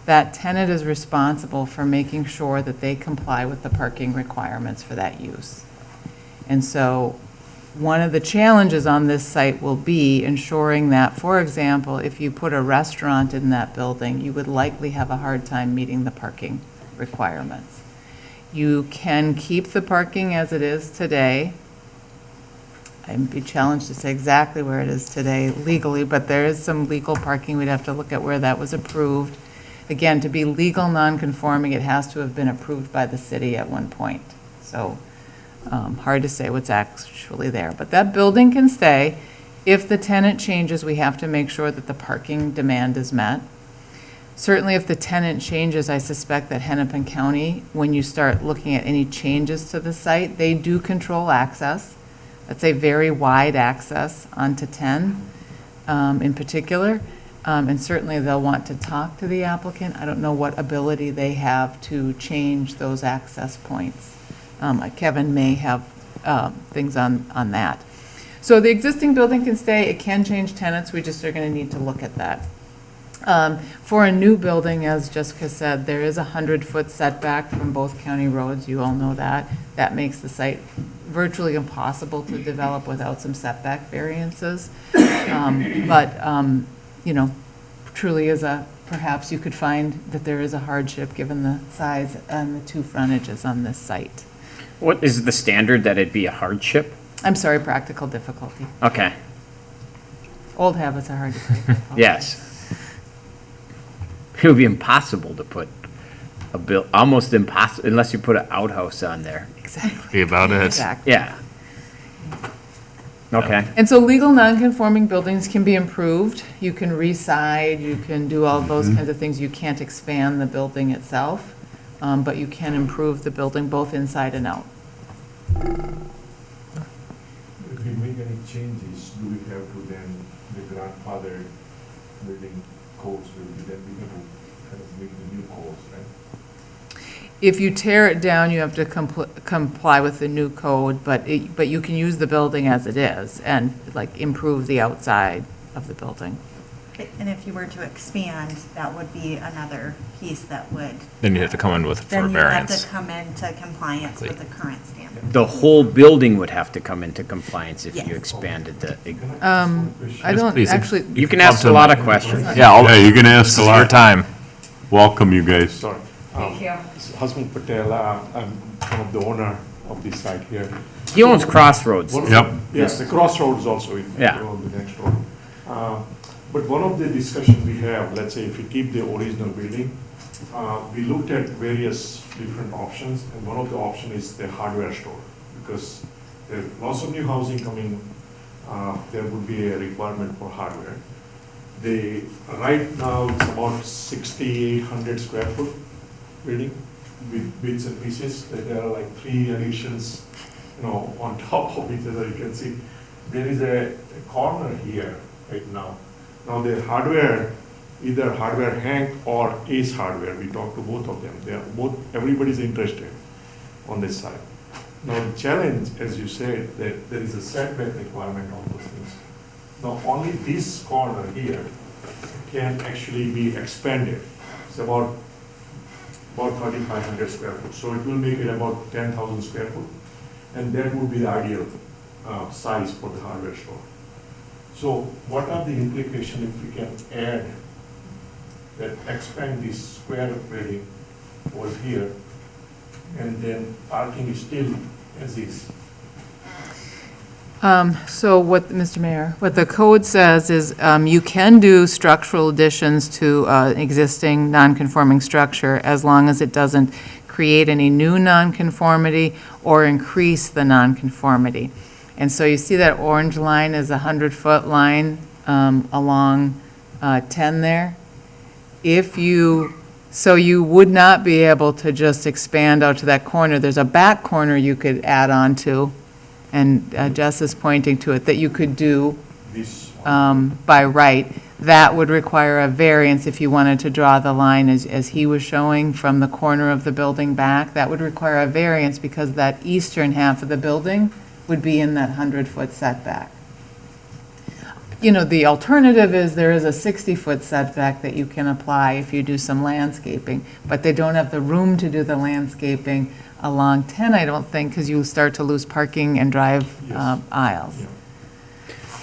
that tenant is responsible for making sure that they comply with the parking requirements for that use. And so one of the challenges on this site will be ensuring that, for example, if you put a restaurant in that building, you would likely have a hard time meeting the parking requirements. You can keep the parking as it is today. I'd be challenged to say exactly where it is today legally, but there is some legal parking. We'd have to look at where that was approved. Again, to be legal non-conforming, it has to have been approved by the city at one point. So hard to say what's actually there. But that building can stay. If the tenant changes, we have to make sure that the parking demand is met. Certainly, if the tenant changes, I suspect that Hennepin County, when you start looking at any changes to the site, they do control access. That's a very wide access onto 10 in particular. And certainly, they'll want to talk to the applicant. I don't know what ability they have to change those access points. Kevin may have things on that. So the existing building can stay. It can change tenants. We just are going to need to look at that. For a new building, as Jessica said, there is a 100-foot setback from both county roads. You all know that. That makes the site virtually impossible to develop without some setback variances. You know, truly is perhaps you could find that there is a hardship given the size and the two frontages on this site. What is the standard that it'd be a hardship? I'm sorry, practical difficulty. Okay, Old habits are hard to break. yes. It would be impossible to put almost impossible, unless you put an outhouse on there. Exactly. Be about it. Exactly. Yeah. Okay. And so legal non-conforming buildings can be improved. You can reside, you can do all those kinds of things. You can't expand the building itself, but you can improve the building both inside and out. If we make any changes, do we have to then, the grandfather building codes will be then be able to kind of make the new codes, right? If you tear it down, you have to comply with the new code, but you can use the building as it is and like improve the outside of the building. And if you were to expand, that would be another piece that would, Then you have to come in with, for then a you have variance. to come into compliance with the current standard. The whole building would have to come into compliance if you Yes. expanded the, I don't please. actually, you can ask a lot of questions. Yeah, Yeah, you can ask this a is your lot. time. Welcome, you guys. Sorry. Thank you. Hasmukh Patel, I'm one of the owner of this site here. He owns Crossroads. One of Yep. the- Yes, the crossroads also in, Yeah. on the next road. But one of the discussion we have, let's say if we keep the original building, we looked at various different options, and one of the option is the hardware store. Because there are lots of new housing coming, there would be a requirement for hardware. Right now, it's about 6,800 square foot building with bits and pieces. There are like 3 additions, on top of each other, you can see. There is a corner here right now. Now the hardware, either Hardware Hank or Ace Hardware, we talked to both of them. They are both, everybody's interested on this side. Now the challenge, as you said, that there is a setback requirement on those things. Now only this corner here can actually be expanded. It's about 3,500 square foot. So it will make it about 10,000 square foot. And that would be the ideal size for the hardware store. So what are the implications if we can add that, expand this square building over here, and then parking is still as is? so what, Mr. Mayor, what the code says is you can do structural additions to existing non-conforming structure as long as it doesn't create any new non-conformity or increase the non-conformity. And so you see that orange line is a 100-foot line along 10 there. So you would not be able to just expand out to that corner. There's a back corner you could add on to, and Jess is pointing to it, that you could do This by right. That would require a variance if you wanted to draw the line as he was showing from the corner of the building back. That would require a variance because that eastern half of the building would be in that 100-foot setback. The alternative is there is a 60-foot setback that you can apply if you do some landscaping, but they don't have the room to do the landscaping along 10, I don't think, because you start to lose parking and drive Yes. aisles. Yeah.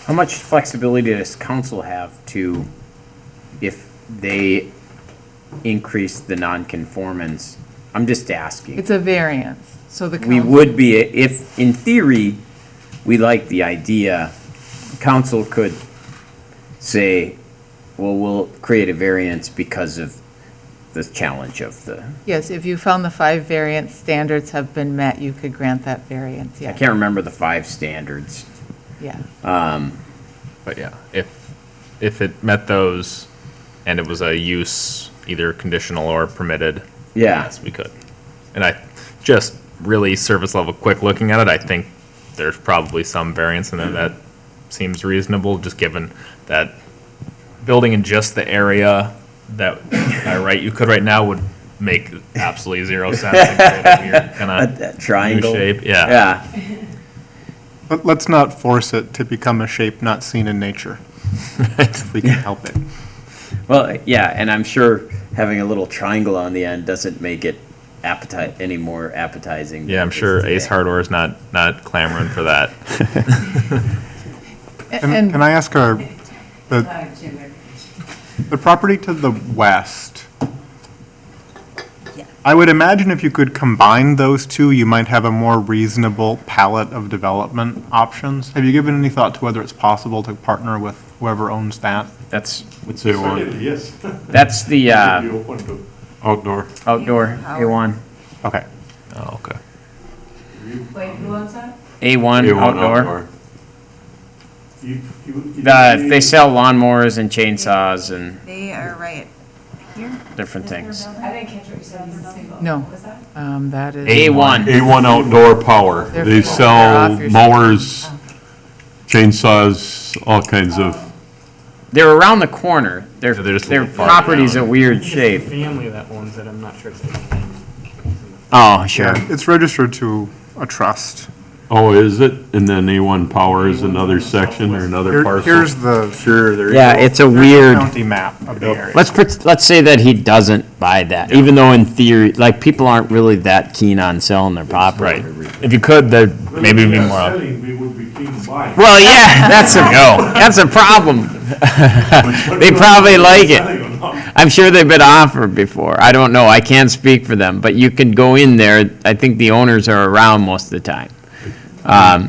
How much flexibility does council have to, if they increase the non-conformance? I'm just asking. It's a variance, so the We council. would be, if, in theory, we like the idea, council could say, well, we'll create a variance because of the challenge of the, Yes, if you found the 5 variance standards have been met, you could grant that variance, I yeah. can't remember the 5 standards. Yeah. But yeah, if it met those and it was a use, either conditional or permitted, Yeah, yes, we could. And just really surface level, quick looking at it, I think there's probably some variance in there that seems reasonable, just given that building in just the area that you could right now would make absolutely 0 sense. And create a weird kinda that triangle. new shape, yeah. Yeah, But let's not force it to become a shape not seen in nature, if we can help it. well, yeah, and I'm sure having a little triangle on the end doesn't make it any more appetizing. Yeah, I'm than it sure is Ace today. Hardware is not clamoring for that. Can I ask the property to the west? Yeah. I would imagine if you could combine those two, you might have a more reasonable palette of development options. Have you given any thought to whether it's possible to partner with whoever owns that? That's, What's it want? Certainly, yes. that's the We'd be open to. Outdoor? outdoor A1. Okay. Oh, okay. Wait, who owns that? A1 A1 outdoor. They They sell lawnmowers and chainsaws and They are right here. different things. I didn't catch what you said. Is this single? No. What was that? That is. A1. A1 Outdoor Power. They're They for- sell they're off your- mowers, chainsaws, all kinds of, They're around the corner. Yeah, they're just a Their little far property's down. a weird It's the shape. family that owns it, I'm not sure if it's the name. Oh, sure. It's registered to a trust. Oh, is it? And then A1 Power is another section or another parcel? Here's the Sure, there you go. Yeah, it's a here's the weird, county map of the area. let's say that he doesn't buy that, even though in theory, like, people aren't really that keen on selling their property. Right. If you could, there'd Well, maybe if be we are more. selling, we would be keen buying. Well, yeah, that's a problem. But They we don't probably know like if it. they're selling or not. I'm sure they've been offered before. I don't know. I can't speak for them, but you can go in there. I think the owners are around most of the time.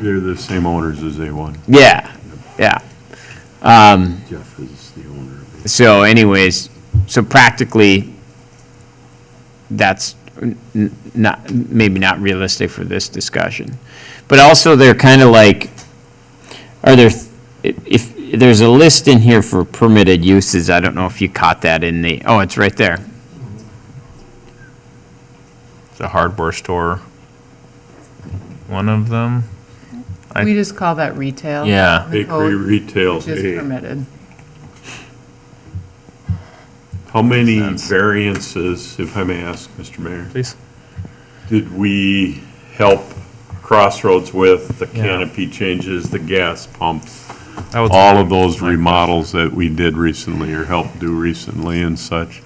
They're the same owners as A1. Yeah, yeah. Jeff is the owner of it. So anyways, so practically, that's not, maybe not realistic for this discussion. But also, they're kind of like, are there, if, there's a list in here for permitted uses, I don't know if you caught that in the, oh, it's right there. The hardware store, one of them. We just call that retail. Yeah. in the Bakery code, retail, Which is A. permitted. How many Sense. variances, if I may ask, Mr. Mayor, Please. did we help Crossroads with, the Yeah. canopy changes, the gas pumps? That was All of those remodels that we did recently or helped do recently and such.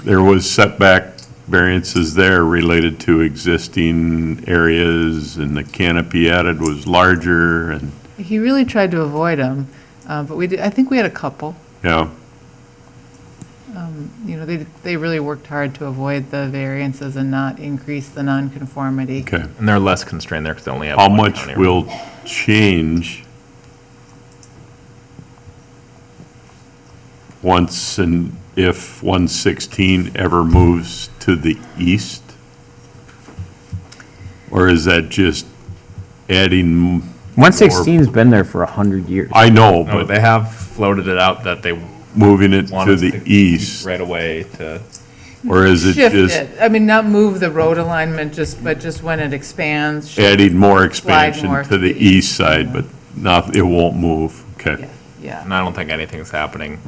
There was setback variances there related to existing areas, and the canopy added was larger, and, He really tried to avoid them, but we did, I think we had a couple. yeah, You know, they really worked hard to avoid the variances and not increase the nonconformity. okay. And they're less constrained there because they only have How one much county road. will change once and if 116 ever moves to the east? Or is that just adding? 116's been there for 100 years. I know, No, but they have floated it out that they moving it want to us the to east, right away to, or is it Shift just it, I mean, not move the road alignment, but just when it expands. shift adding more Slide expansion more to the east side, but not, it won't move? Okay, Yeah. and I don't think anything's happening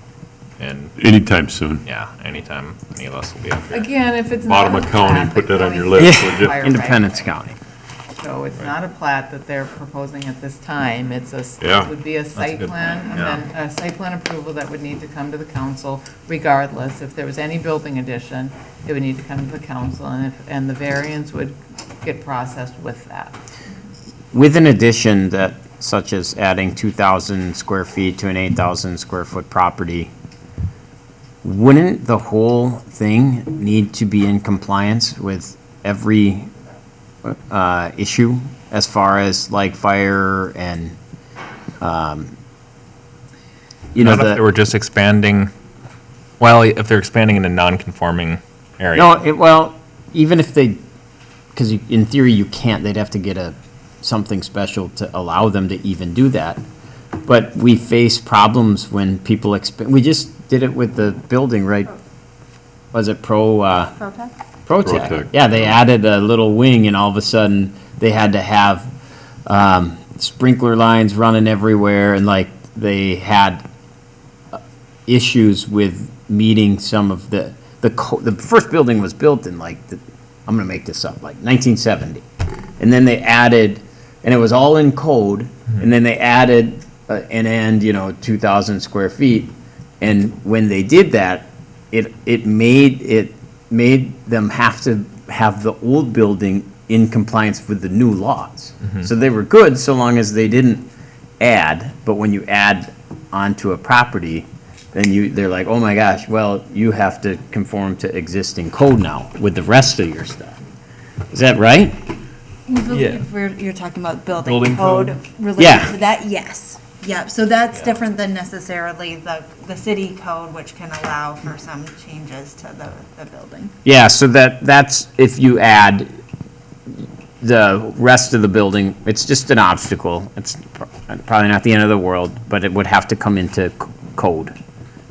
in, anytime soon. yeah, anytime any of us will be up here. Again, if it's not. Bottom a of county, plat, put the that on your county list, can would you? require Independence right. County. So it's not a plat that they're proposing at this time, it's a, Yeah. it would be a site good plan, point, and then a site plan approval that would need to come to the council regardless. If there was any building addition, it would need to come to the council, and the variance would get processed with that. With an addition that, such as adding 2,000 square feet to an 8,000 square foot property, wouldn't the whole thing need to be in compliance with every issue as far as like fire and, you know, Not if they the, were just expanding, well, if they're expanding in a non-conforming area. no, well, even if they, because in theory you can't, they'd have to get something special to allow them to even do that. But we face problems when people we just did it with the building, right? Was it Protec? Protec. Yeah, they added a little wing and all of a sudden they had to have sprinkler lines running everywhere and like they had issues with meeting some of the first building was built in like, I'm gonna make this up, like 1970. And then they added, and it was all in code, and then they added an end, 2,000 square feet. And when they did that, it made them have to have the old building in compliance with the new laws. So they were good so long as they didn't add, but when you add onto a property, then they're like, oh my gosh, well, you have to conform to existing code now with the rest of your stuff. Is that right? I believe you're talking about building Building code code? related Yeah. to that, yes. Yep, so that's different than necessarily the city code, which can allow for some changes to the building. Yeah, so that's, if you add the rest of the building, it's just an obstacle. It's probably not the end of the world, but it would have to come into code.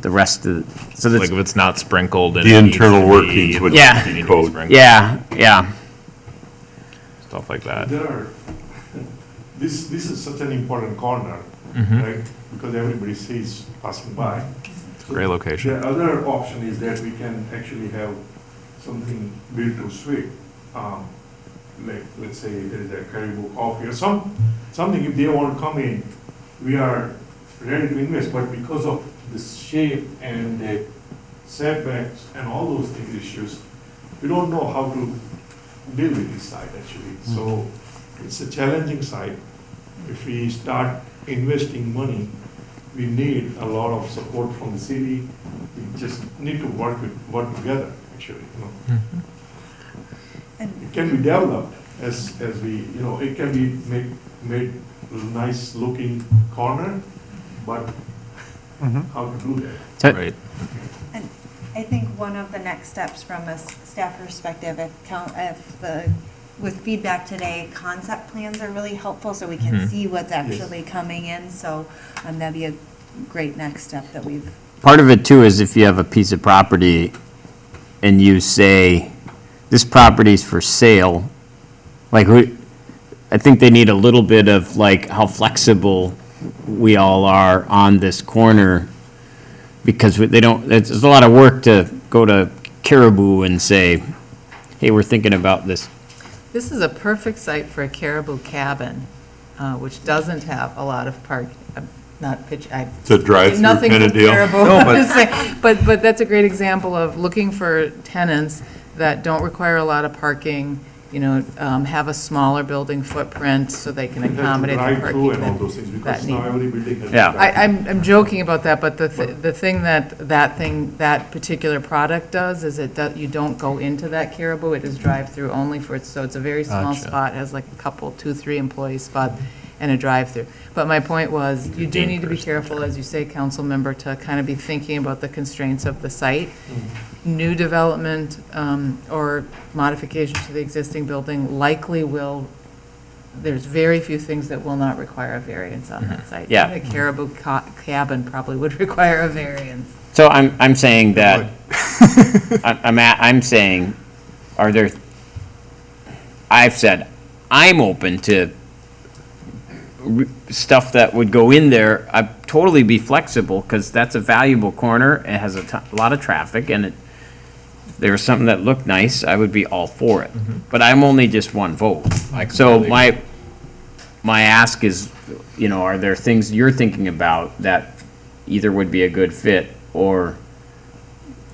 The rest of, so Like that's, if it's not sprinkled. and The it needs internal to workings be- would Yeah. be need to be code. sprinkled, yeah. Stuff like that. There are, this is such an important corner, Mm-hmm. right? Because everybody sees passing by. Great location. The other option is that we can actually have something built to suit. like, let's say there is a Caribou Coffee or something, if they want to come in, we are ready to invest, but because of the shape and the setbacks and all those things issues, we don't know how to deal with this site actually. So it's a challenging site. If we start investing money, we need a lot of support from the city. We just need to work together actually, you know. It can be developed as we, you know, it can be made nice looking corner, but how to do that? Right. And I think one of the next steps from a staff perspective, with feedback today, concept plans are really helpful so we can see what's actually coming in. So that'd be a great next step that we've. Part of it too is if you have a piece of property and you say, this property's for sale, like, I think they need a little bit of like how flexible we all are on this corner, because they don't, it's a lot of work to go to Caribou and say, hey, we're thinking about this. This is a perfect site for a Caribou cabin, which doesn't have a lot of park, not pitch, It's a drive-through nothing kind of for deal. Caribou. No, but- Just saying. But that's a great example of looking for tenants that don't require a lot of parking, you know, have a smaller building footprint so they can accommodate the Drive parking. through and all that- those things, that because need. now every building has. Yeah. I'm joking about that, but the thing that particular product does is you don't go into that Caribou, it is drive-through only so it's a very small Gotcha. spot, has like a couple, 2-3 employee spot and a drive-through. But my point was, you do need to be careful, as you say, council member, to kind of be thinking about the constraints of the site. New development or modification to the existing building likely will, there's very few things that will not require a variance on that site. Yeah. Even a Caribou cabin probably would require a variance. So I'm saying that, I'm saying, I've said, I'm open to stuff that would go in there. I'd totally be flexible, because that's a valuable corner, it has a lot of traffic, and if there was something that looked nice, I would be all for it. But I'm only just one vote. So my ask is, you know, are there things you're thinking about that either would be a good fit, or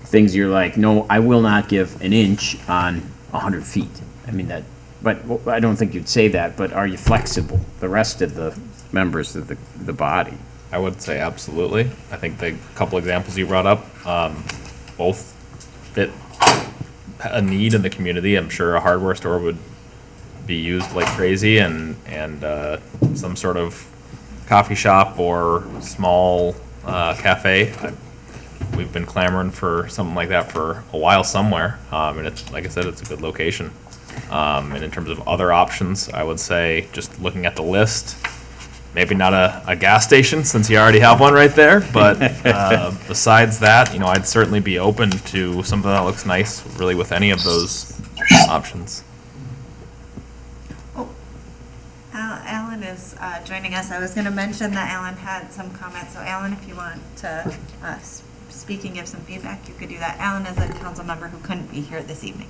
things you're like, no, I will not give an inch on 100 feet? I mean, but I don't think you'd say that, but are you flexible, the rest of the members of the body? I would say absolutely. I think the couple examples you brought up, both fit a need in the community. I'm sure a hardware store would be used like crazy, and some sort of coffee shop or small cafe. We've been clamoring for something like that for a while somewhere, and it's, like I said, it's a good location. And in terms of other options, I would say, just looking at the list, maybe not a gas station, since you already have one right there, but besides that, you know, I'd certainly be open to something that looks nice, really, with any of those options. Alan is joining us. I was going to mention that Alan had some comments. So Alan, if you want to speak and give some feedback, you could do that. Alan is a council member who couldn't be here this evening.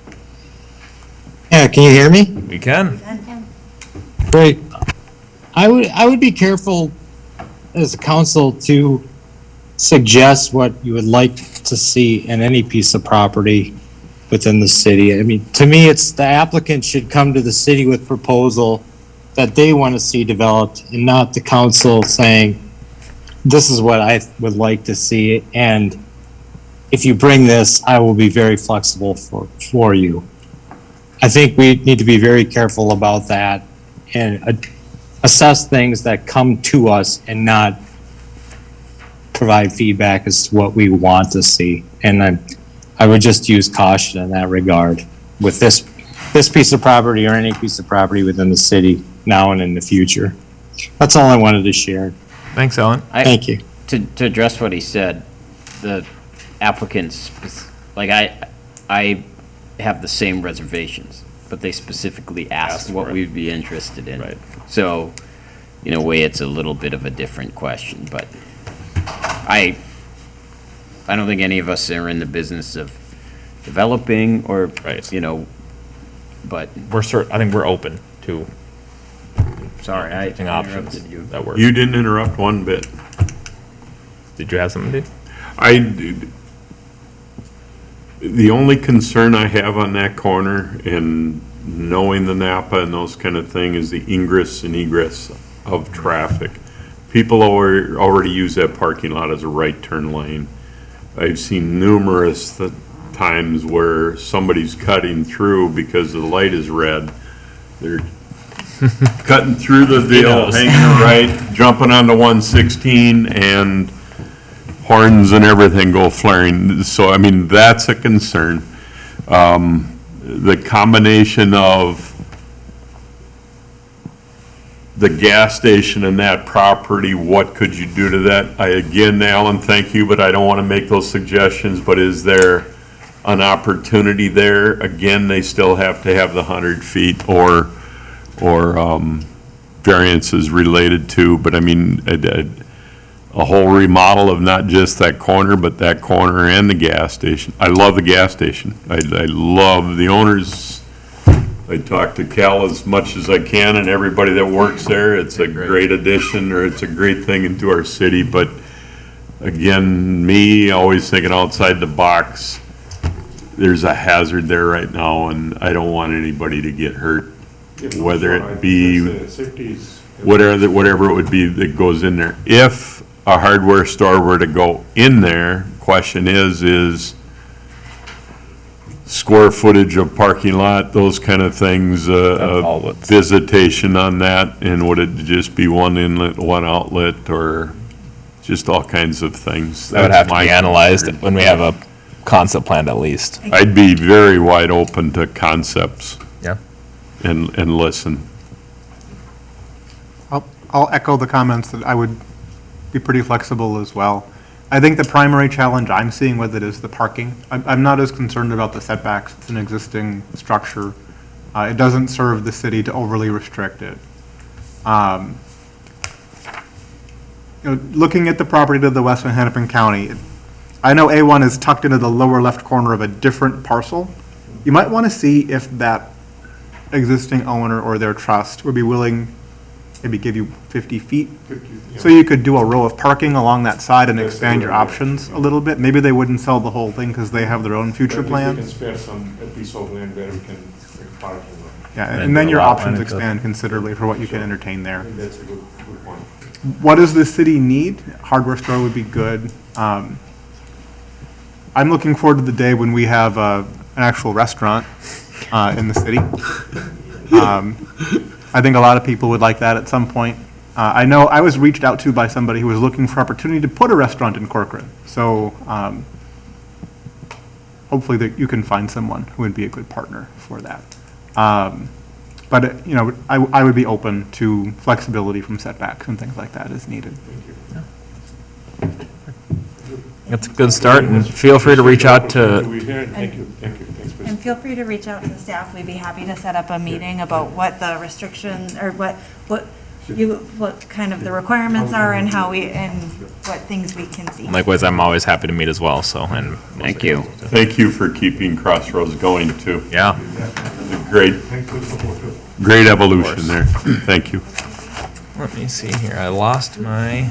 Yeah, can you hear me? We can. Great. I would be careful as a council to suggest what you would like to see in any piece of property within the city. I mean, to me, it's the applicant should come to the city with proposal that they want to see developed, and not the council saying, this is what I would like to see, and if you bring this, I will be very flexible for you. I think we need to be very careful about that and assess things that come to us and not provide feedback as to what we want to see. And I would just use caution in that regard with this piece of property or any piece of property within the city now and in the future. That's all I wanted to share. Thanks, Ellen. Thank you. To address what he said, the applicants, like I have the same reservations, but they specifically asked what we'd be interested in. Right. So, in a way, it's a little bit of a different question, but I don't think any of us are in the business of developing or, Right. you know, but, I think we're open to sorry, I taking options interrupted you. that work. You didn't interrupt one bit. Did you have something, Dave? The only concern I have on that corner, and knowing the Napa and those kind of thing, is the ingress and egress of traffic. People already use that parking lot as a right turn lane. I've seen numerous times where somebody's cutting through because the light is red. They're cutting through the deal, hanging a right, jumping onto 116, and horns and everything go flaring. So, I mean, that's a concern. The combination of the gas station and that property, what could you do to that? Again, Alan, thank you, but I don't want to make those suggestions, but is there an opportunity there? Again, they still have to have the 100 feet or variances related to, but I mean, a whole remodel of not just that corner, but that corner and the gas station. I love the gas station. I love the owners. I talk to Cal as much as I can and everybody that works there. It's a great addition, or it's a great thing into our city, but again, me always thinking outside the box. There's a hazard there right now, and I don't want anybody to get hurt, whether it be whatever it would be that goes in there. If a hardware store were to go in there, question is square footage of parking lot, those kind of things, visitation on that, and would it just be one inlet, one outlet, or just all kinds of things? That would have to That's be my analyzed concern. when we have a concept plan at least. I'd be very wide open to concepts Yeah. and listen. I'll echo the comments that I would be pretty flexible as well. I think the primary challenge I'm seeing with it is the parking. I'm not as concerned about the setbacks. It's an existing structure. It doesn't serve the city to overly restrict it. Looking at the property to the west of Hennepin County, I know A1 is tucked into the lower left corner of a different parcel. You might want to see if that existing owner or their trust would be willing, maybe give you 50 feet. So you could do a row of parking along that side and expand your options a little bit. Maybe they wouldn't sell the whole thing because they have their own future We can plans. spare a piece of land where we can park. Yeah, And and then the your lot line options and stuff. expand considerably for what you can entertain there. I think that's a good point. What does the city need? Hardware store would be good. I'm looking forward to the day when we have an actual restaurant in the city. I think a lot of people would like that at some point. I know I was reached out to by somebody who was looking for opportunity to put a restaurant in Corcoran. So hopefully that you can find someone who would be a good partner for that. But, I would be open to flexibility from setbacks and things like that as needed. That's a good start, and feel free to reach out to, We hear, thank you, thanks. And feel free to reach out to the staff. We'd be happy to set up a meeting about what the restrictions, or what kind of the requirements are and and what things we can see. likewise, I'm always happy to meet as well, so, and. Thank you. Thank you for keeping Crossroads going too. Yeah. Great, Thanks for the support. great evolution there. Thank you. Let me see here, I lost my.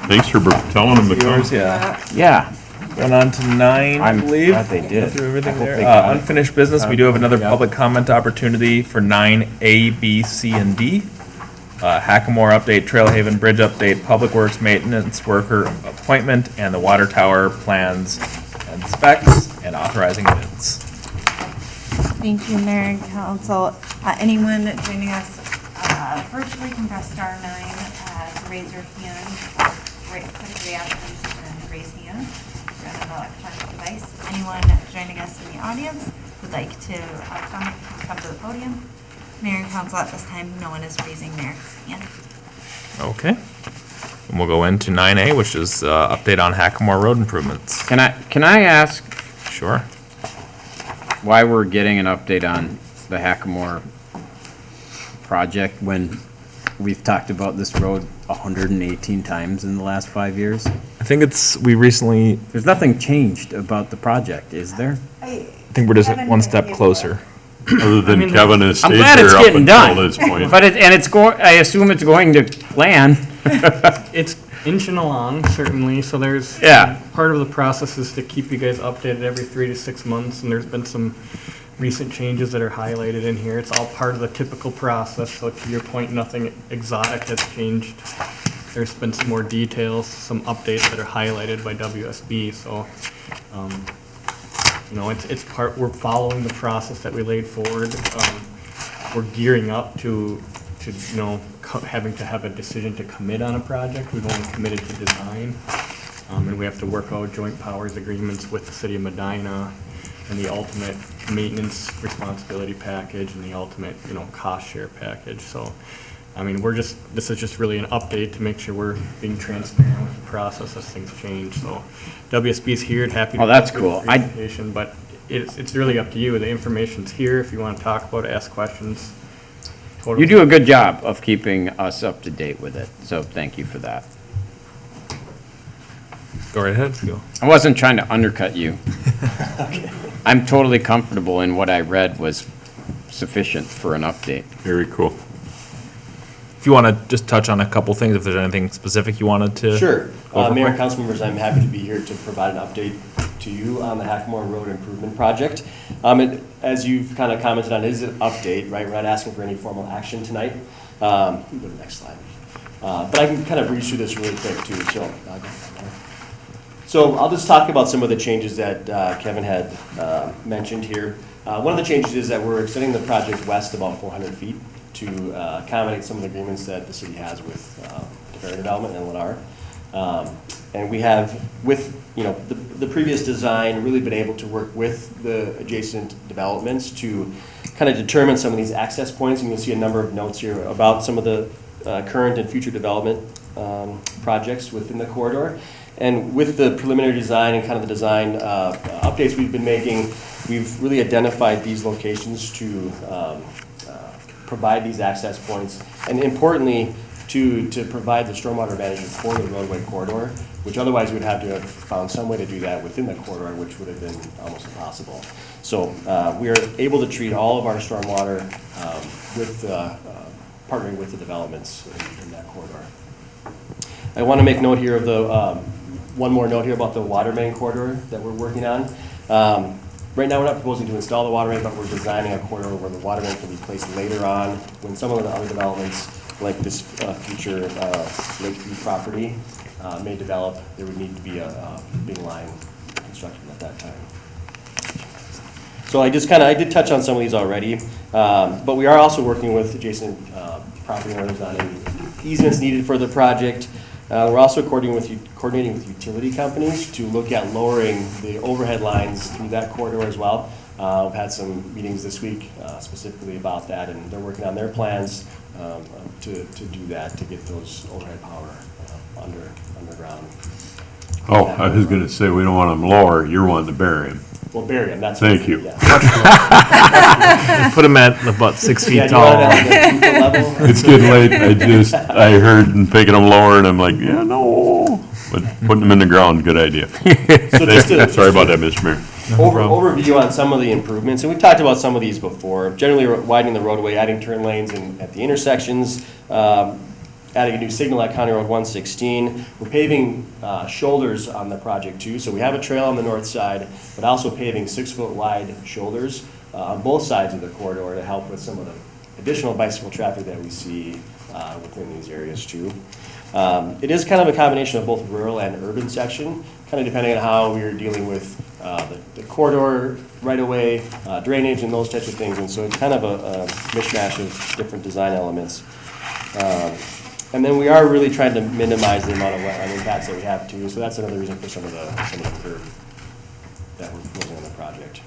Thanks for telling them to come. Yeah. Yeah, Going on to 9, I I'm believe. glad they did. Through everything I hope there. they got it. Unfinished business, we do have another public comment opportunity for 9A, B, C, and D. Hackamore update, Trailhaven Bridge update, Public Works maintenance worker appointment, and the water tower plans and specs, and authorizing bids. Thank you, Mayor and Council. Anyone joining us virtually can press star 9 to raise your hand, click reactions, and raise hand. If you're on an electronic device. Anyone joining us in the audience would like to comment, please come to the podium. Mayor and Council, at this time, no one is raising their hand. Okay. And we'll go into 9A, which is update on Hackamore road improvements. can I ask Sure. why we're getting an update on the Hackamore project when we've talked about this road 118 times in the last 5 years? I think we recently, There's nothing changed about the project, is there? I think we're just Kevin one might step be able closer. Other than Kevin has I'm stayed glad it's here up getting until done. this point. But it's going, I assume it's going to plan. It's inching along, certainly, so there's. Yeah. Part of the process is to keep you guys updated every 3 to 6 months, and there's been some recent changes that are highlighted in here. It's all part of the typical process, so to your point, nothing exotic has changed. There's been some more details, some updates that are highlighted by WSB, so, you know, it's part, we're following the process that we laid forward. We're gearing up to, you know, having to have a decision to commit on a project. We've only committed to design. And we have to work out joint powers agreements with the city of Medina and the ultimate maintenance responsibility package and the ultimate, you know, cost share package. So, I mean, this is just really an update to make sure we're being transparent with the process as things change. So WSB's here and happy to. Oh, that's go through the cool. presentation, but it's really up to you. The information's here. If you want to talk about it, ask questions. Totally. You do a good job of keeping us up to date with it, so thank you for that. Go right ahead. Go. I wasn't trying to undercut you. I'm totally comfortable in what I read was sufficient for an update. Very cool. If you want to just touch on a couple things, if there's anything specific you wanted to. Sure. go over Mayor and quick. council members, I'm happy to be here to provide an update to you on the Hackmore Road Improvement Project. As you've kind of commented on, it is an update, right? We're not asking for any formal action tonight. You can go to the next slide. But I can kind of breeze through this really quick too, so I'll go from there. So I'll just talk about some of the changes that Kevin had mentioned here. One of the changes is that we're extending the project west about 400 feet to accommodate some of the agreements that the city has with Fair Development and Lennar. And we have, with the previous design, really been able to work with the adjacent developments to kind of determine some of these access points. And you'll see a number of notes here about some of the current and future development projects within the corridor. And with the preliminary design and kind of the design updates we've been making, we've really identified these locations to provide these access points. And importantly, to provide the stormwater management for the roadway corridor, which otherwise we would have to have found some way to do that within the corridor, which would have been almost impossible. So we are able to treat all of our stormwater with partnering with the developments in that corridor. I want to make note here of the, one more note here about the water main corridor that we're working on. Right now, we're not proposing to install the water main, but we're designing a corridor where the water main can be placed later on when some of the other developments, like this future Lakeview property, may develop. There would need to be a big line constructed at that time. So I did touch on some of these already, but we are also working with adjacent property owners on any easements needed for the project. We're also coordinating with utility companies to look at lowering the overhead lines through that corridor as well. We've had some meetings this week specifically about that, and they're working on their plans to do that, to get those overhead power underground. Oh, I was gonna say, we don't want them lower, you're wanting to bury them. Well, bury them, that's. Thank you. Yeah. Put them at about 6 feet Yeah, do you want it tall. at the 2 foot level? It's getting late, I heard them picking them lower, and I'm like, yeah, no, but putting them in the ground, good idea. So just to- Sorry about that, Mr. Mayor. Overview on some of the improvements, and we've talked about some of these before. Generally widening the roadway, adding turn lanes at the intersections, adding a new signal at County Road 116. We're paving shoulders on the project too, so we have a trail on the north side, but also paving 6-foot wide shoulders on both sides of the corridor to help with some of the additional bicycle traffic that we see within these areas too. It is kind of a combination of both rural and urban section, kind of depending on how we're dealing with the corridor right away, drainage and those types of things. And so it's kind of a mishmash of different design elements. And then we are really trying to minimize the amount of wetland impacts that we have too. So that's another reason for some of the curb that we're proposing on the project.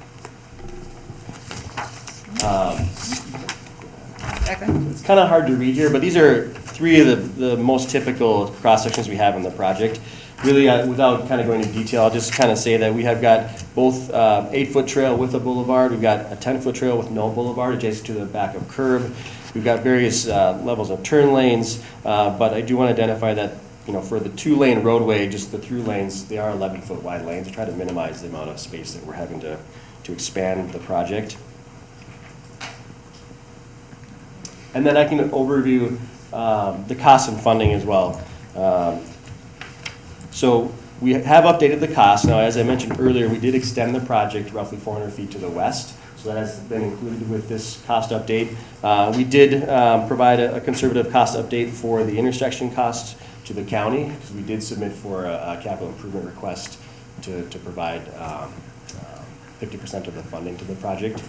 It's kind of hard to read here, but these are 3 of the most typical cross sections we have in the project. Really, without kind of going into detail, I'll just kind of say that we have got both 8-foot trail with a boulevard. We've got a 10-foot trail with no boulevard adjacent to the back of curb. We've got various levels of turn lanes, but I do want to identify that for the 2-lane roadway, just the through lanes, they are 11-foot wide lanes to try to minimize the amount of space that we're having to expand the project. And then I can overview the cost and funding as well. So we have updated the cost. Now, as I mentioned earlier, we did extend the project roughly 400 feet to the west. So that has been included with this cost update. We did provide a conservative cost update for the intersection costs to the county, because we did submit for a capital improvement request to provide 50% of the funding to the project.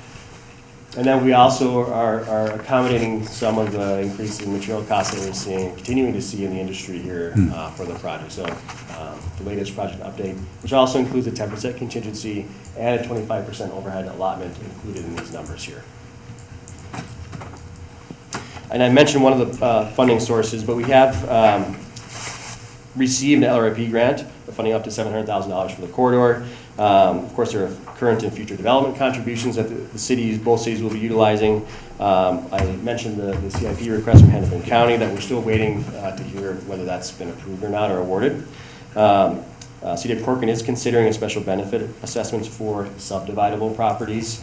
And then we also are accommodating some of the increase in material costs that we're continuing to see in the industry here for the project. So the latest project update, which also includes a 10% contingency and a 25% overhead allotment included in these numbers here. And I mentioned one of the funding sources, but we have received an LRIP grant, funding up to $700,000 for the corridor. Of course, there are current and future development contributions that both cities will be utilizing. I mentioned the CIP request from Hennepin County that we're still waiting to hear whether that's been approved or not or awarded. City of Corcoran is considering a special benefit assessments for subdividable properties.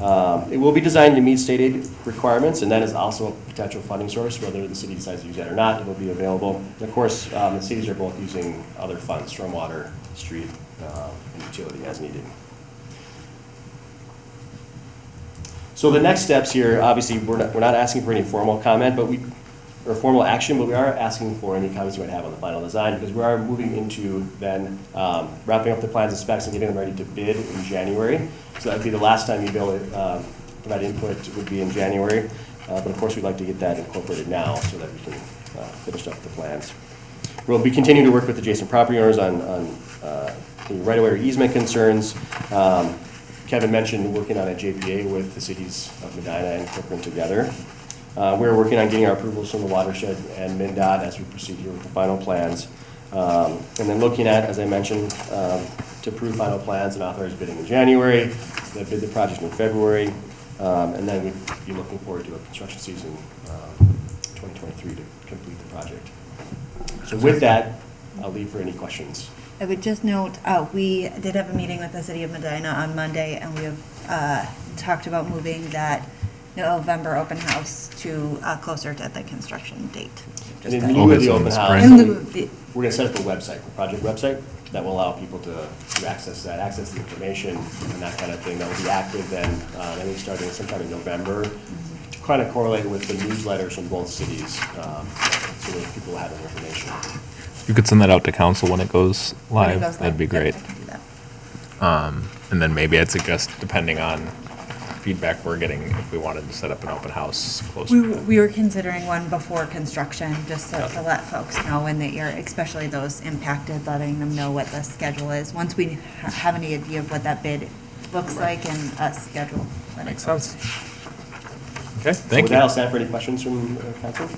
It will be designed to meet state aid requirements, and that is also a potential funding source. Whether the city decides to use that or not, it will be available. And of course, the cities are both using other funds, stormwater, street, and utility as needed. So the next steps here, obviously, we're not asking for any formal comment, or formal action, but we are asking for any comments you might have on the final design, because we are moving into then wrapping up the plans and specs and getting them ready to bid in January. So that would be the last time you'd be able to provide input would be in January. But of course, we'd like to get that incorporated now so that we can finish up the plans. We'll be continuing to work with adjacent property owners on any right-of-way or easement concerns. Kevin mentioned working on a JPA with the cities of Medina and Corcoran together. We're working on getting our approvals from the watershed and MnDOT as we proceed here with the final plans. And then looking at, as I mentioned, to approve final plans and authorize bidding in January, then bid the project in February, and then we'd be looking forward to a construction season 2023 to complete the project. So with that, I'll leave for any questions. I would just note, we did have a meeting with the city of Medina on Monday, and we have talked about moving that November open house to closer to the construction date. And in lieu of the open house, In lieu of the- we're going to set up a website, a project website, that will allow people to access that, access the information and that kind of thing. That will be active then, maybe starting sometime in November, to kind of correlate with the newsletters from both cities, so that people have that information. You could send that out to council when it goes when it live. goes That'd live. be Yep, great. I can do that. And then maybe I'd suggest, depending on feedback we're getting, if we wanted to set up an open house closer. We were considering one before construction, just to let folks know when that you're, especially those impacted, letting them know what the schedule is. Once we have any idea of what that bid looks like and a schedule. then it Makes goes. sense. Okay, So thank with that, I'll you. stand for any questions from council.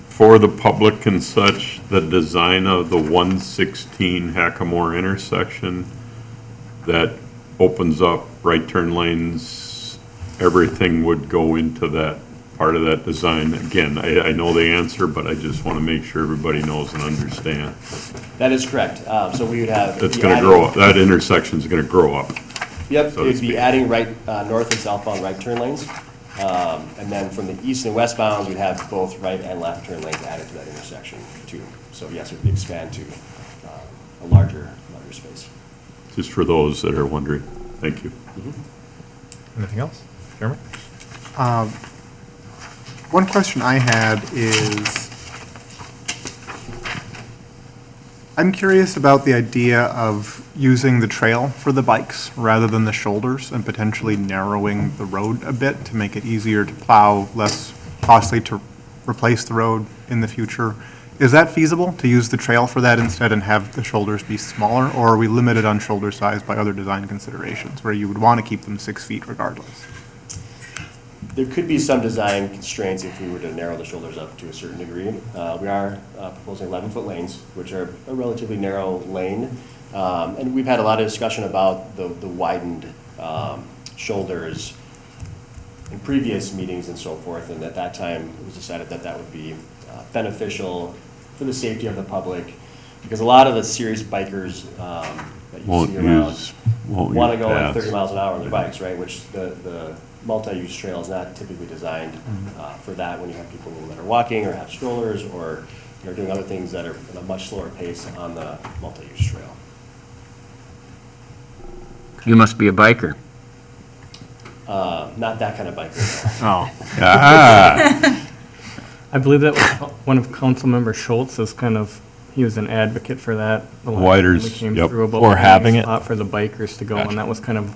For the public and such, the design of the 116 Hackamore intersection that opens up right turn lanes, everything would go into that part of that design. Again, I know the answer, but I just want to make sure everybody knows and understands. That is correct. So we would have. It's going to grow up, that intersection's going to grow up. Yep, so to it'd be speak. adding north and southbound right turn lanes. And then from the east and westbound, we'd have both right and left turn lanes added to that intersection too. So yes, it would expand to a larger space. Just for those that are wondering. Thank you. Anything else? Jeremy? One question I had is, I'm curious about the idea of using the trail for the bikes rather than the shoulders and potentially narrowing the road a bit to make it easier to plow, less costly to replace the road in the future. Is that feasible, to use the trail for that instead and have the shoulders be smaller? Or are we limited on shoulder size by other design considerations where you would want to keep them 6 feet regardless? There could be some design constraints if we were to narrow the shoulders up to a certain degree. We are proposing 11-foot lanes, which are a relatively narrow lane. And we've had a lot of discussion about the widened shoulders in previous meetings and so forth. And at that time, it was decided that that would be beneficial for the safety of the public, because a lot of the serious bikers that you Won't see around use, won't want to use go like paths. 30 miles an hour on their bikes, right? Which the multi-use trail is not typically designed for that when you have people that are walking or have strollers or doing other things that are at a much slower pace on the multi-use trail. You must be a biker. Not that kind of biker. Oh. Ah, I believe that was one of Councilmember Schultz's he was an advocate for that. The last time Widers, we came yep. through about Or having it. spot for the bikers to go, Gotcha. and that was kind of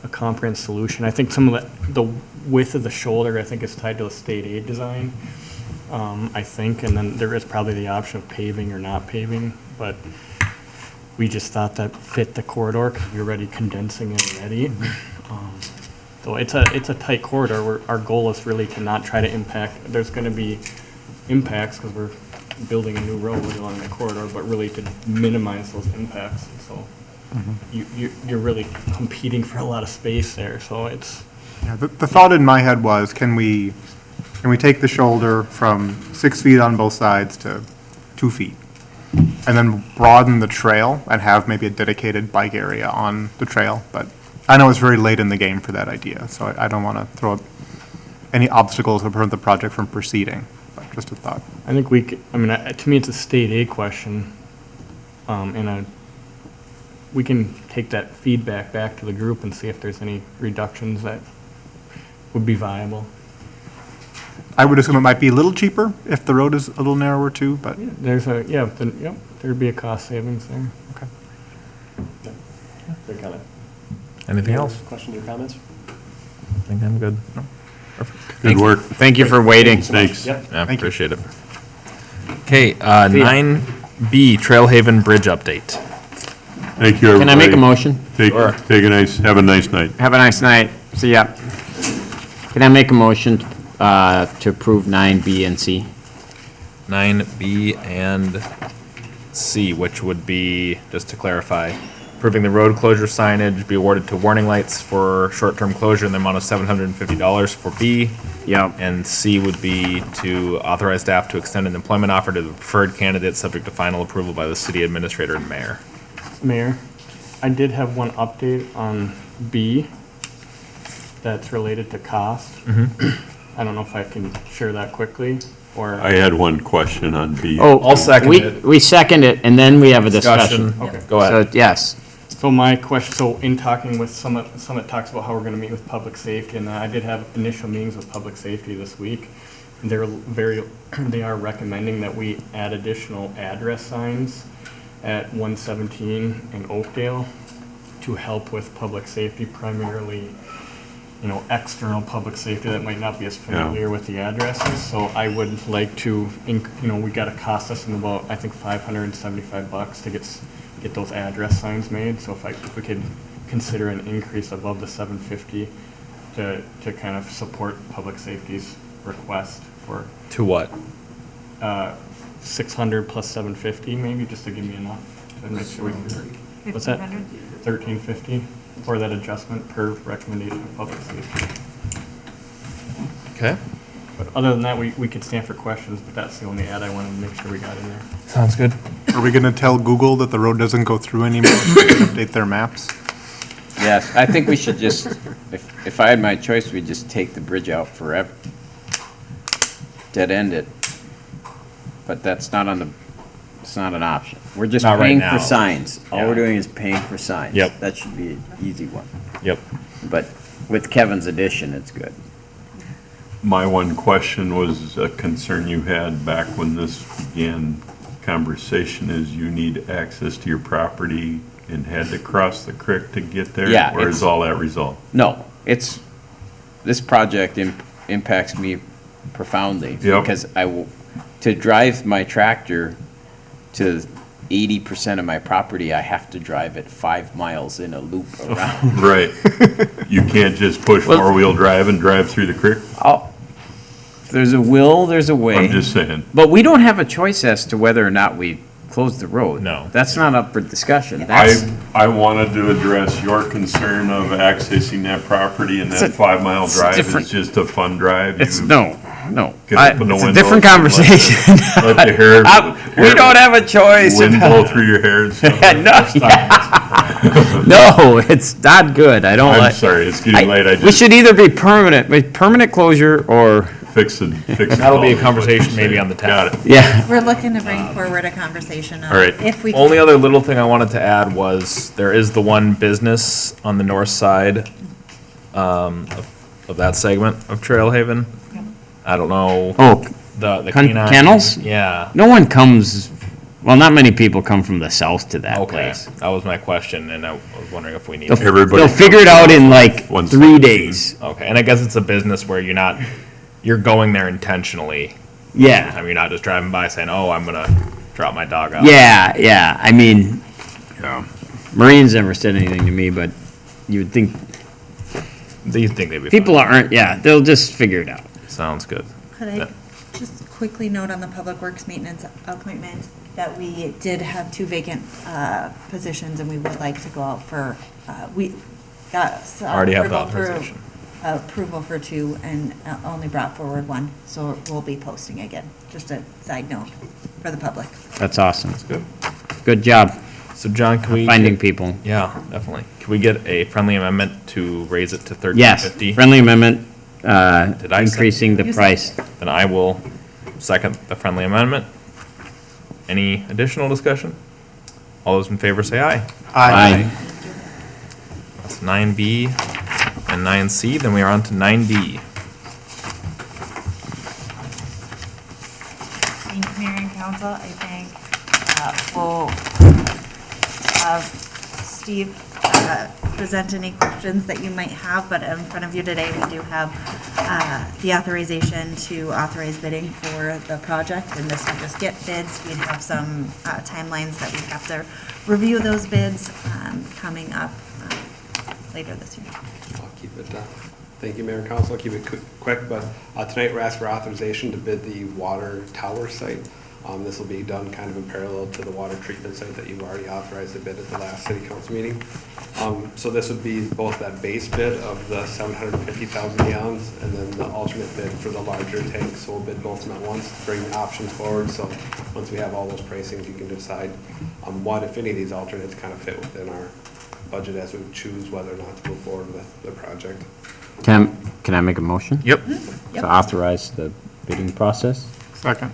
a comprehensive solution. I think some of the width of the shoulder, I think, is tied to a state aid design, I think, and then there is probably the option of paving or not paving, but we just thought that fit the corridor because we were already condensing it already. So it's a tight corridor where our goal is really to not try to impact, there's gonna be impacts because we're building a new road along the corridor, but really to minimize those impacts. So you're really competing for a lot of space there, so it's, Yeah, the thought in my head was, can we take the shoulder from 6 feet on both sides to 2 feet? And then broaden the trail and have maybe a dedicated bike area on the trail, but I know it's very late in the game for that idea, so I don't want to throw up any obstacles that prevent the project from proceeding, but just a thought. I think to me, it's a state aid question. We can take that feedback back to the group and see if there's any reductions that would be viable. I would assume it might be a little cheaper if the road is a little narrower too, but There'd be a cost savings there. Great comment. Anything else? Questions or comments? I think I'm good. good work. Thank you for waiting. Thanks. Yep. Yeah, Thank you. appreciate it. Okay, 9B, Trailhaven Bridge update. Thank you, everybody. Can I make a motion? Sure. Have a nice night. Have a nice night. See ya. Can I make a motion to approve 9B and C? 9B and C, which would be, just to clarify, approving the road closure signage be awarded to Warning Lights for short-term closure in the amount of $750 for B. Yep. And C would be to authorize staff to extend an employment offer to the preferred candidate, subject to final approval by the city administrator and mayor. Mayor, I did have one update on B that's related to cost. I don't know if I can share that quickly, or. I had one question on B. I'll second it. We second it, and then we have a discussion. Okay. Go ahead. So, yes. So my question, so in talking with Summit talks about how we're gonna meet with public safety, and I did have initial meetings with public safety this week. They are recommending that we add additional address signs at 117 in Oakdale to help with public safety, primarily, external public safety that might not be as familiar with the addresses. So I would like to, we got a cost estimate about, I think, $575 to get those address signs made. So if we could consider an increase above the $750 to kind of support public safety's request for To what? 600 plus 750, maybe, just to give me enough to make sure we can. What's that? 1350 for that adjustment per recommendation of public safety. Okay, But other than that, we could stand for questions, but that's the only ad I wanted to make sure we got in there. sounds good. are we going to tell Google that the road doesn't go through anymore, so they can update their maps? Yes, I think we should just, if I had my choice, we'd just take the bridge out forever. Dead end it. But that's not it's not an option. We're just Not right paying now. for signs. All we're Yeah. doing is paying for signs. Yep. That should be an easy one. Yep. But with Kevin's addition, it's good. My one question was a concern you had back when this began conversation is you need access to your property and had to cross the creek to get there? Yeah, Or it's- is all that resolved? No, this project impacts me profoundly. Yep. Because to drive my tractor to 80% of my property, I have to drive it 5 miles in a loop around. Right. You can't just push Well- four-wheel drive and drive through the creek? If there's a will, there's a way. I'm just saying. But we don't have a choice as to whether or not we close the road. No. That's not up for discussion. That's, I wanted to address your concern of accessing that property, and It's that a- 5-mile it's a drive different- is just a fun drive. it's, You no. get I- open the It's a windows different and let the- conversation. Let the hair. We don't have a choice. Wind blow through your hair and stuff. No, it's not good. I don't I'm like. sorry, it's getting late. I We just should either be permanent closure or, fix it. That'll be a conversation maybe on the Got tab. it. yeah. We're looking to bring forward a conversation All right. of if we. Only can- other little thing I wanted to add was there is the one business on the north side of that segment of Trail Haven. I don't know, Oh, the Con- canine. kennels? Yeah. no one comes, well, not many people come from the south to that Okay, place. that was my question, and I was wondering if we need. They'll, Everybody they'll figure it out in like 3 117. days. Okay, and I guess it's a business where you're going there intentionally. I Yeah, mean, you're not just driving by saying, "Oh, I'm gonna drop my dog out." yeah. I mean, Marines never said anything to me, but you would think Do you think they'd be? people fine? aren't, yeah, they'll just figure it out. Sounds good. Could I just quickly note on the Public Works Maintenance appointment that we did have 2 vacant positions, and we would like to go out for, we got. Already have the approval for- authorization. Approval for 2 and only brought forward 1, so we'll be posting again. Just a side note for the public. That's awesome. Good. Good job So, John, can we finding get- people. Yeah, definitely. Can we get a friendly amendment to raise it to Yes, $13.50? friendly amendment, Did I second? increasing the You price. Then I will second the friendly amendment. Any additional discussion? All those in favor say aye. Aye. That's 9B and 9C. Then we are on to 9D. Thank you, Mayor and Council. I think we'll have Steve present any questions that you might have, but in front of you today, we do have the authorization to authorize bidding for the project, and this would just get bids. We'd have some timelines that we'd have to review those bids coming up later this year. I'll keep it, thank you, Mayor and Council, I'll keep it quick, but tonight we're asking for authorization to bid the water tower site. This will be done kind of in parallel to the water treatment site that you've already authorized the bid at the last city council meeting. So this would be both that base bid of the 750,000 gallons and then the alternate bid for the larger tanks. So we'll bid both of them at once, bring the options forward, so once we have all those pricings, you can decide what, if any of these alternates kind of fit within our budget as we choose whether or not to move forward with the project. Can I make a motion? Yep. To authorize the bidding process? Second.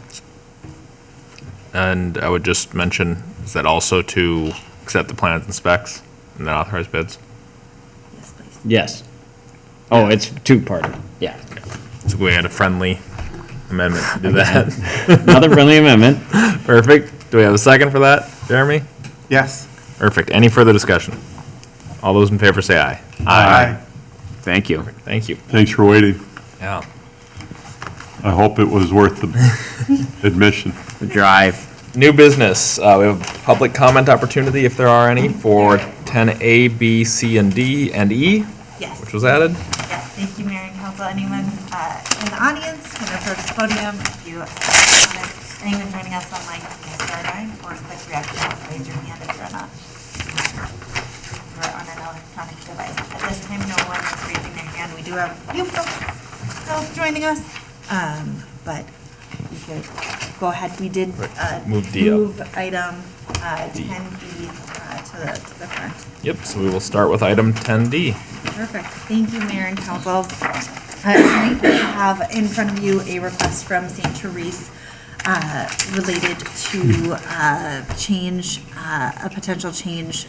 And I would just mention, is that also to accept the plans and specs and then authorize bids? Yes, please. Yes. Oh, it's 2-part, yeah. So we had a friendly amendment to do that. Another friendly amendment. Perfect. Do we have a second for that, Jeremy? Yes. Perfect. Any further discussion? All those in favor say aye. Thank you. Thank you. Thanks for waiting. Yeah. I hope it was worth the admission. The drive. New business. We have public comment opportunity, if there are any, for 10A, B, C, and D, and E, Yes. which was added. Yes, thank you, Mayor and Council. Anyone in the audience can approach the podium if you have comments. Anyone joining us online, you can star 9 or click reaction, raise your hand if you're on an electronic device. At this time, no one is raising their hand. We do have a few folks joining us, but you could go ahead. We did Move D up. move item 10B to the front. Yep, so we will start with item 10D. Perfect. Thank you, Mayor and Council. Tonight we have in front of you a request from St. Therese related to change, a potential change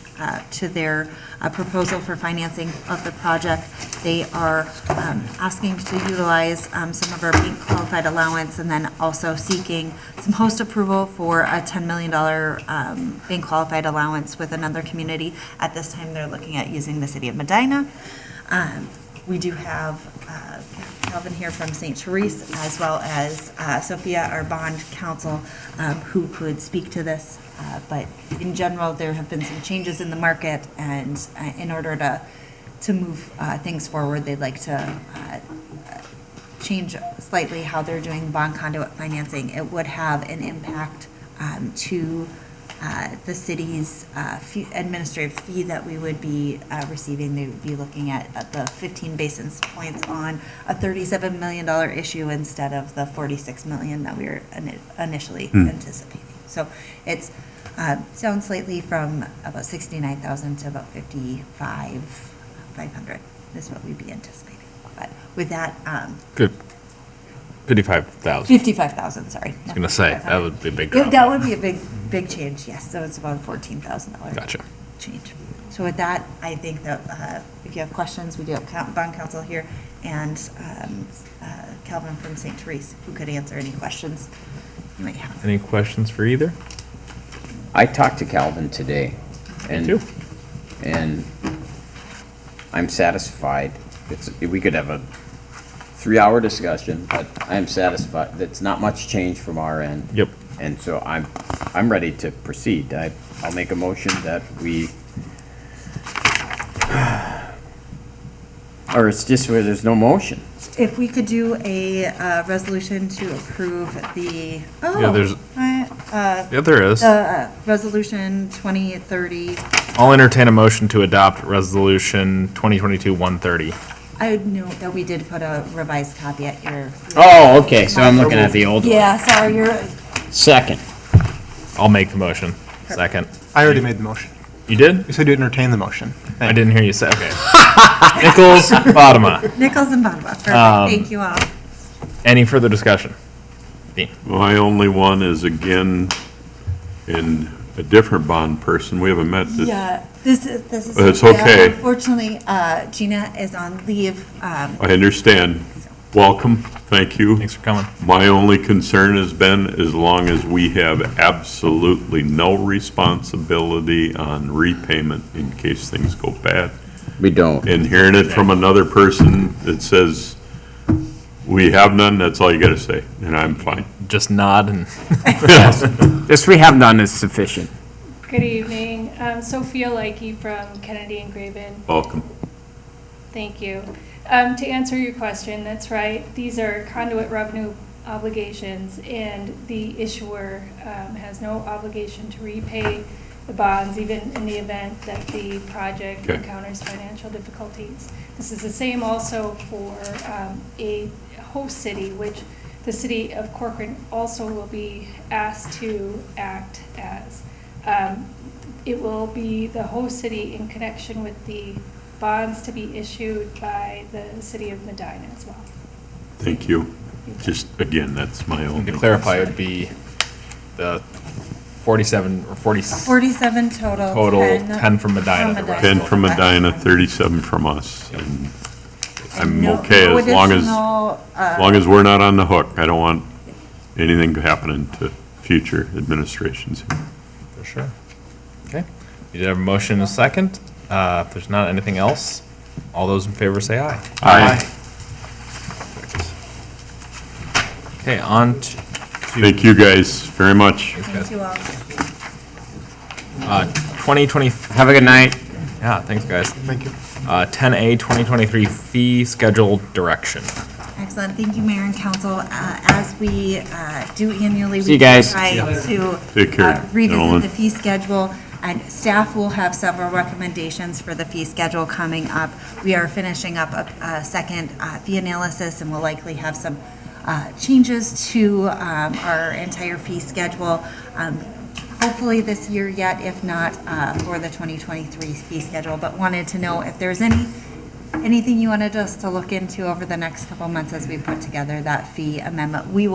to their proposal for financing of the project. They are asking to utilize some of our bank qualified allowance and then also seeking some host approval for a $10 million bank qualified allowance with another community. At this time, they're looking at using the city of Medina. We do have Calvin here from St. Therese, as well as Sophia, our bond counsel, who could speak to this. But in general, there have been some changes in the market, and in order to move things forward, they'd like to change slightly how they're doing bond conduit financing. It would have an impact to the city's administrative fee that we would be receiving. They would be looking at the 15 basis points on a $37 million issue instead of the $46 million that we were initially anticipating. So it's down slightly from about 69,000 to about 55,500 is what we'd be anticipating. But with that, Good. 55,000. 55,000, sorry. I was going to say, that would be a big Yeah, drop. that would be a big change, yes. So it's about a $14,000 Gotcha. change. So with that, I think that if you have questions, we do have bond counsel here and Calvin from St. Therese, who could answer any questions you might have. Any questions for either? I talked to Calvin today. too. And I'm satisfied. We could have a 3-hour discussion, but I'm satisfied. That's not much change from our end. Yep. And so I'm ready to proceed. I'll make a motion that we, or it's just where there's no motion. If we could do a resolution to approve the, Yeah, there's, yeah, there is. the resolution 2030. I'll entertain a motion to adopt resolution 2022-130. I would note that we did put a revised copy at your. Oh, okay, so I'm looking at the old one. Yeah, sorry, you're, Second. I'll make the motion. Second. I already made the motion. You did? You said you entertain the motion. I didn't hear you say, okay. Nichols, Bottoма. Nichols and Bonnewa. Perfect. Thank you all. Any further discussion? Dean? My only one is again, in a different bond person. We haven't met this. Yeah, this is. It's okay. Unfortunately, Gina is on leave. I understand. Welcome, thank you. Thanks for coming. My only concern has been, as long as we have absolutely no responsibility on repayment in case things go bad. We don't. And hearing it from another person that says, we have none, that's all you gotta say, and I'm fine. Just nod and, Just we have none is sufficient. Good evening. Sophia Likey from Kennedy and Graven. Welcome. Thank you. To answer your question, that's right. These are conduit revenue obligations, and the issuer has no obligation to repay the bonds, even in the event that the project Okay. encounters financial difficulties. This is the same also for a host city, which the city of Corcoran also will be asked to act as. It will be the host city in connection with the bonds to be issued by the city of Medina as well. Thank you. Just, again, that's my to only. clarify, it would be the 47 or 40 47 total. total, 10 from Medina. the rest 10 will- from Medina, 37 from us, and I'm No- okay no as long additional, as we're not on the hook. I don't want anything happening to future administrations. For sure. Okay. You did have a motion and a second. If there's not anything else, all those in favor say aye. Aye. Okay, on to. Thank you guys very much. Thank you all. 2020, Have a good night. yeah, thanks, guys. Thank you. 10A, 2023 fee schedule direction. Excellent. Thank you, Mayor and Council. As we do annually, See you we guys. try to Take care, revisit gentlemen. the fee schedule. And staff will have several recommendations for the fee schedule coming up. We are finishing up a second fee analysis and will likely have some changes to our entire fee schedule. Hopefully this year yet, if not for the 2023 fee schedule. But wanted to know if there's anything you wanted us to look into over the next couple months as we put together that fee amendment. We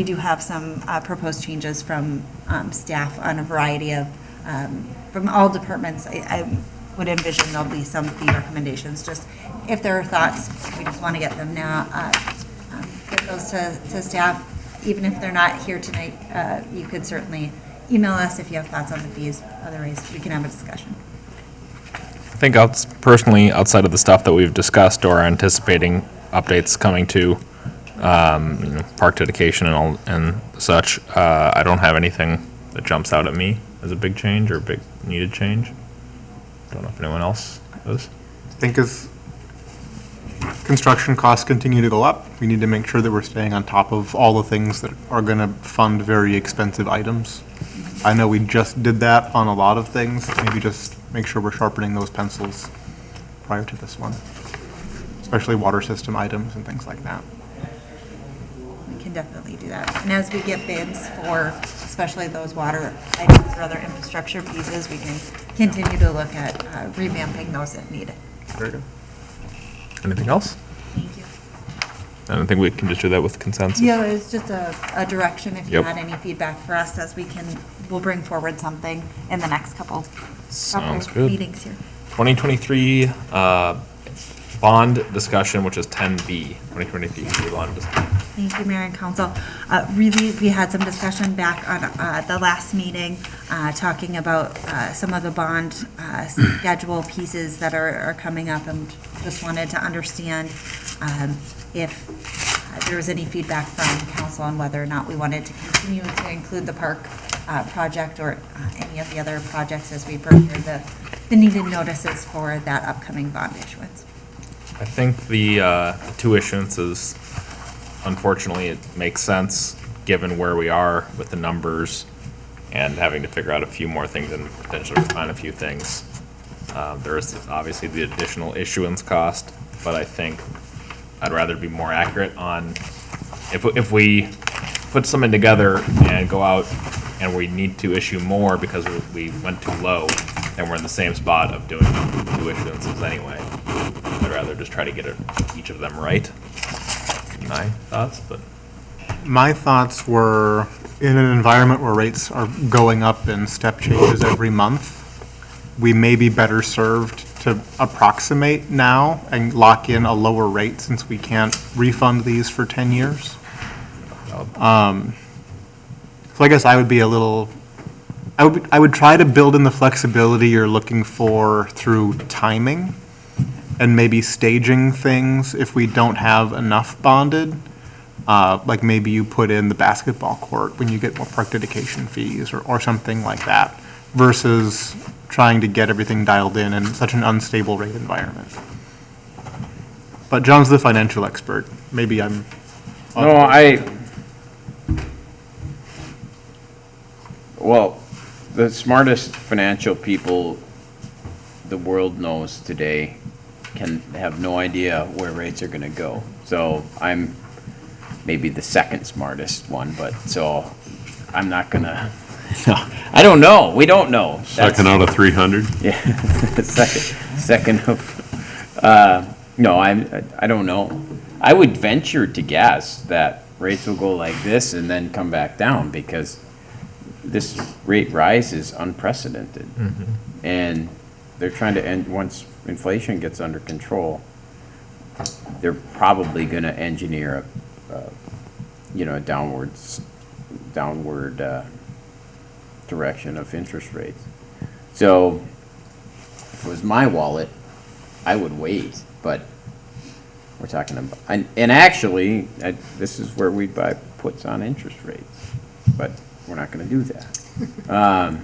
do have some proposed changes from staff on a variety of from all departments. I would envision there'll be some fee recommendations. Just if there are thoughts, we just want to get them now, get those to staff. Even if they're not here tonight, you could certainly email us if you have thoughts on the fees. Otherwise, we can have a discussion. I think personally, outside of the stuff that we've discussed or are anticipating updates coming to, park dedication and all and such, I don't have anything that jumps out at me as a big change or big needed change. Don't know if anyone else does. I think as construction costs continue to go up, we need to make sure that we're staying on top of all the things that are going to fund very expensive items. I know we just did that on a lot of things. Maybe just make sure we're sharpening those pencils prior to this one, especially water system items and things like that. We can definitely do that. And as we get bids for, especially those water items or other infrastructure pieces, we can continue to look at revamping those if needed. Very good. Anything else? Thank you. I don't think we can just do that with consensus. Yeah, it's just a direction if you Yep. had any feedback for us as we'll bring forward something in the next couple Sounds of good. meetings here. 2023 bond discussion, which is 10B, 2023 bond discussion. Thank you, Mayor and Council. Really, we had some discussion back on the last meeting, talking about some of the bond schedule pieces that are coming up, and just wanted to understand if there was any feedback from council on whether or not we wanted to continue to include the park project or any of the other projects as we prepare the needed notices for that upcoming bond issuance. I think the two issuances, unfortunately, it makes sense given where we are with the numbers and having to figure out a few more things and potentially refine a few things. There is obviously the additional issuance cost, but I think I'd rather be more accurate on if we put something together and go out and we need to issue more because we went too low, and we're in the same spot of doing two issuances anyway. I'd rather just try to get each of them right. My thoughts, but. My thoughts were, in an environment where rates are going up in step changes every month, we may be better served to approximate now and lock in a lower rate since we can't refund these for 10 years. So I guess I would be I would try to build in the flexibility you're looking for through timing and maybe staging things if we don't have enough bonded. Like maybe you put in the basketball court when you get more park dedication fees or something like that, versus trying to get everything dialed in such an unstable rate environment. But John's the financial expert. Maybe I'm. Well, the smartest financial people the world knows today can have no idea where rates are gonna go. So I'm maybe the second smartest one, but so I'm not gonna, no, I don't know. We don't know. Second out of 300? Yeah, second of, no, I don't know. I would venture to guess that rates will go like this and then come back down because this rate rise is unprecedented. And they're trying to end, once inflation gets under control, they're probably gonna engineer a downward direction of interest rates. So if it was my wallet, I would wait, but we're talking about, and actually, this is where we'd buy puts on interest rates, but we're not gonna do that.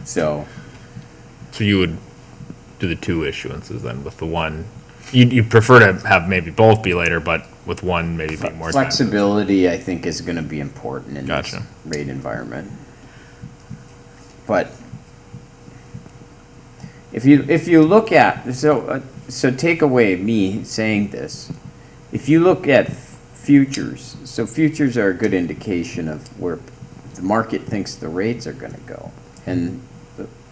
So you would do the two issuances then with the one, you'd prefer to have maybe both be later, but with one maybe be more time. flexibility, I think, is gonna be important in this Gotcha. rate environment. But if you look at, so take away me saying this, if you look at futures, so futures are a good indication of where the market thinks the rates are gonna go. And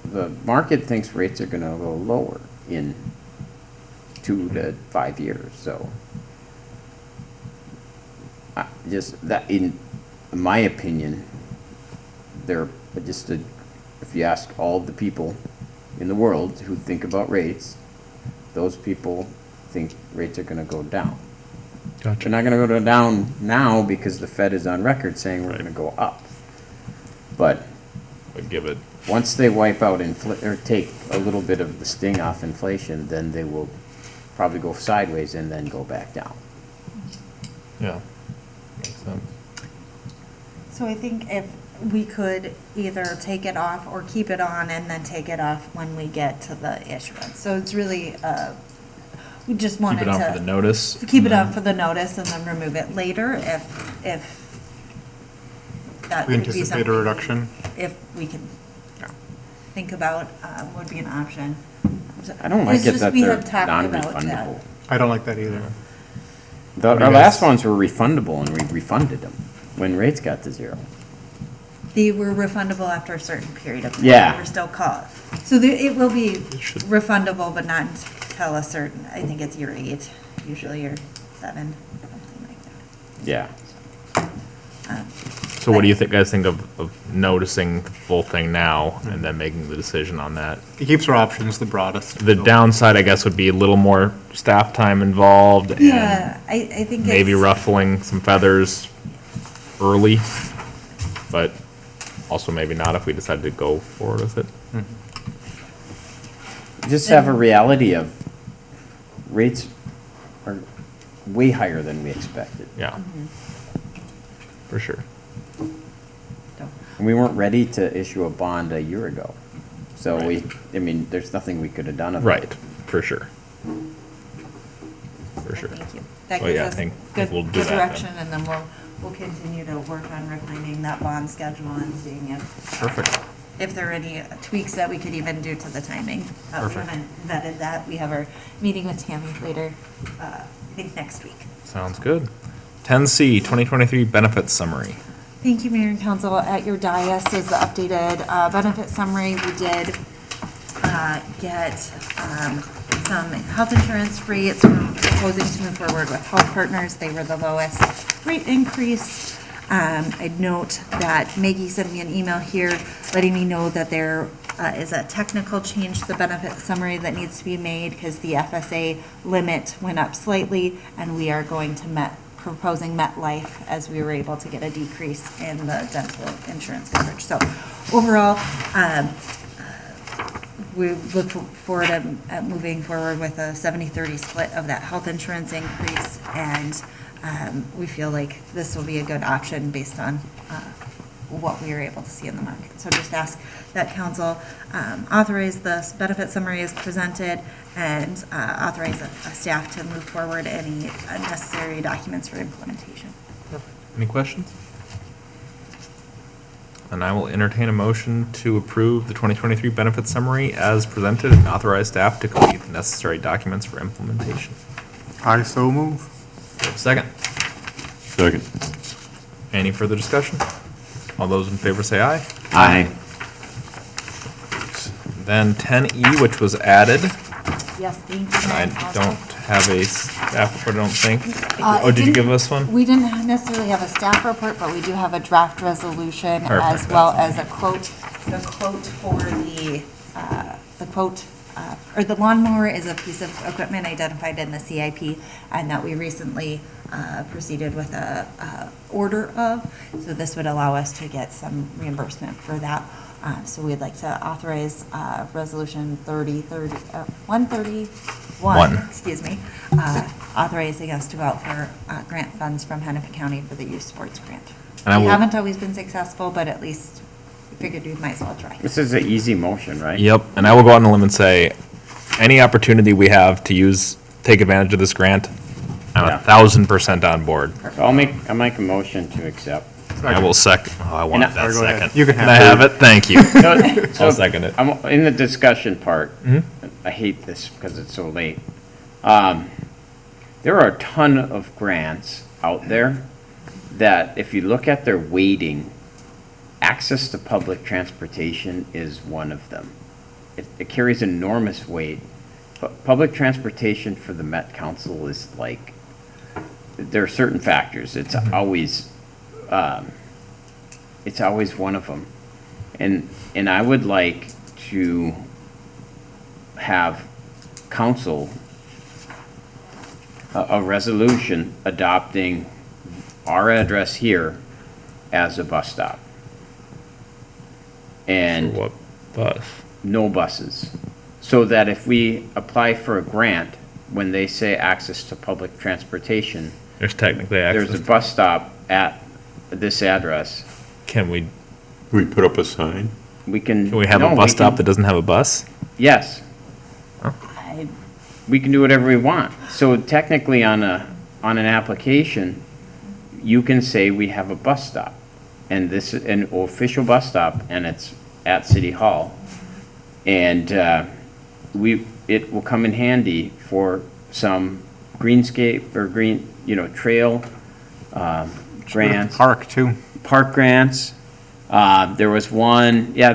the market thinks rates are gonna go lower in 2 to 5 years, so. Just that, in my opinion, they're just if you ask all the people in the world who think about rates, those people think rates are gonna go down. Gotcha. They're not gonna go down now because the Fed is on record saying we're gonna go up. But Give it. once they wipe out or take a little bit of the sting off inflation, then they will probably go sideways and then go back down. Yeah. Makes sense. So I think if we could either take it off or keep it on and then take it off when we get to the issuance. So it's really, we just wanted Keep to. it on for the notice. Keep it on for the notice and then remove it later if that We could be anticipate a something reduction. if we can Yeah. think about, would be an option. I don't like It's it just that we they're have talked about that. non-refundable. I don't like that either. Our last ones were refundable and we refunded them when rates got to zero. They were refundable after a certain period of time. Yeah. They were still called. So it will be refundable, but not until a certain, I think it's year 8, usually, or 7, something like that. Yeah. So what do you think, guys think of noticing the full thing now and then making the decision on that? It keeps our options the broadest. The downside, I guess, would be a little more staff time involved and Yeah, I think it's. maybe ruffling some feathers early, but also maybe not if we decide to go forward with it. Just have a reality of rates are way higher than we expected. Yeah. For sure. And we weren't ready to issue a bond a year ago. So there's nothing we could have done about it. Right, for sure. For sure. Thank you. That Well, gives yeah, I us think good, we'll do good that then. direction, and then we'll continue to work on refining that bond schedule and seeing Perfect. if there are any tweaks that we could even do to the timing. We Perfect. haven't vetted that. We have our meeting with Tammy later, I think next week. Sounds good. 10C, 2023 benefits summary. Thank you, Mayor and Council. At your dais is the updated benefit summary. We did get some health insurance rates. We're proposing to move forward with Health Partners. They were the lowest rate increase. I'd note that Maggie sent me an email here letting me know that there is a technical change to the benefit summary that needs to be made because the FSA limit went up slightly, and we are going to proposing MetLife as we were able to get a decrease in the dental insurance coverage. So overall, we look forward at moving forward with a 70-30 split of that health insurance increase, and we feel like this will be a good option based on what we were able to see in the market. So just ask that council authorize the benefit summary as presented and authorize a staff to move forward any necessary documents for implementation. Any questions? And I will entertain a motion to approve the 2023 benefits summary as presented and authorize staff to complete the necessary documents for implementation. I so move. Do I have a second? Second. Any further discussion? All those in favor say aye. Aye. Then 10E, which was added. Yes, thank you. I Madam Council. don't have a staff report, I don't think. Uh, Oh, it did you didn't- give us one? We didn't necessarily have a staff report, but we do have a draft resolution as Perfect. well as a quote. The quote for or the lawnmower is a piece of equipment identified in the CIP and that we recently proceeded with a order of. So this would allow us to get some reimbursement for that. So we'd like to authorize Resolution 131, One. excuse me, authorizing us to go out for grant funds from Hennepin County for the youth sports grant. And I We will- haven't always been successful, but at least we figured we might as well try. This is an easy motion, right? Yep, and I will go out on a limb and say, any opportunity we have to take advantage of this grant, I'm Yeah. 1000% on board. So I'll make a motion to accept. I will second, I want And that Go ahead. second. You can have I it. have it, thank you. So I'll second it. I'm in the discussion part. Mhm. I hate this because it's so late. There are a ton of grants out there that if you look at their weighting, access to public transportation is one of them. It carries enormous weight. Public transportation for the Met Council is like, there are certain factors. It's always one of them. And I would like to have council a resolution adopting our address here as a bus stop. And What bus? no buses. So that if we apply for a grant, when they say access to public transportation, There's technically there's a access. bus stop at this address. Can we We put up a sign? We can. Can we have no, a bus can- stop that doesn't have a bus? Yes. I- We can do whatever we want. So technically on an application, you can say we have a bus stop. and this is an official bus stop, and it's at City Hall. And it will come in handy for some greenscape or green, trail grants. Park too. Park grants. There was one that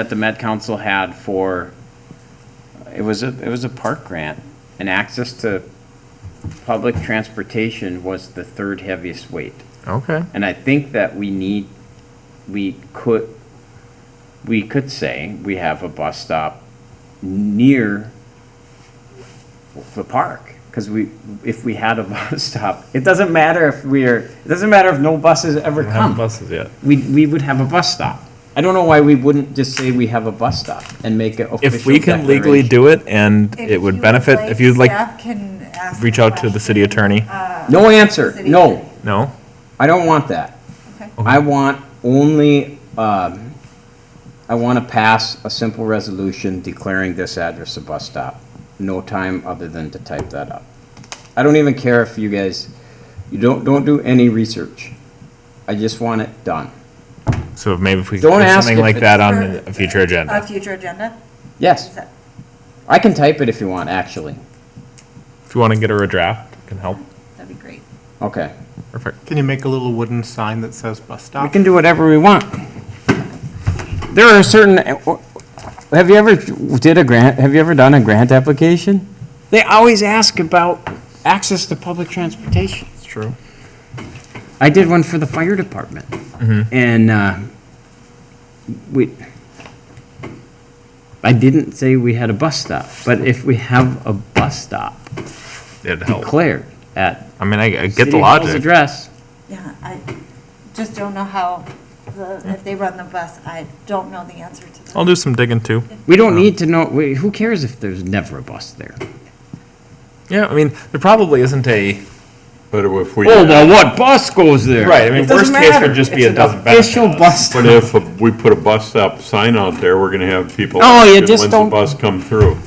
the Met Council had for, it was a park grant, and access to public transportation was the third heaviest weight. Okay. And I think that we could say we have a bus stop near the park. Because if we had a bus stop, it doesn't matter if no buses ever Haven't come. buses yet. We would have a bus stop. I don't know why we wouldn't just say we have a bus stop and make it official. If we can legally do it and it would benefit, if you'd like, Staff can ask reach out to the city attorney. No answer, no. No? I don't want that. Okay. I want only, I want to pass a simple resolution declaring this address a bus stop. No time other than to type that up. I don't even care if you guys, don't do any research. I just want it done. So maybe if we could Don't put ask something if like it's that on a future A agenda. future agenda? Yes, Is that- I can type it if you want, actually. If you want to get her a draft, it can help. That'd be great. Okay. Perfect. Can you make a little wooden sign that says bus We stop? can do whatever we want. There are certain, have you ever done a grant application? They always ask about access to public transportation. It's true. I did one for the fire department. And I didn't say we had a bus stop, but if we have a bus stop It'd help. declared at I mean, I get City the Hall's logic. address, Yeah, I just don't know how, if they run the bus, I don't know the answer to that. I'll do some digging too. we don't need to know, who cares if there's never a bus there? Yeah, I mean, there probably isn't a, But if we. Oh, well, what bus goes there? Right, I mean, It doesn't worst case would matter. just be It's it doesn't an benefit official us. bus stop. But if we put a bus stop sign out there, we're gonna have people. Oh, you asking, just when's don't- the bus come through?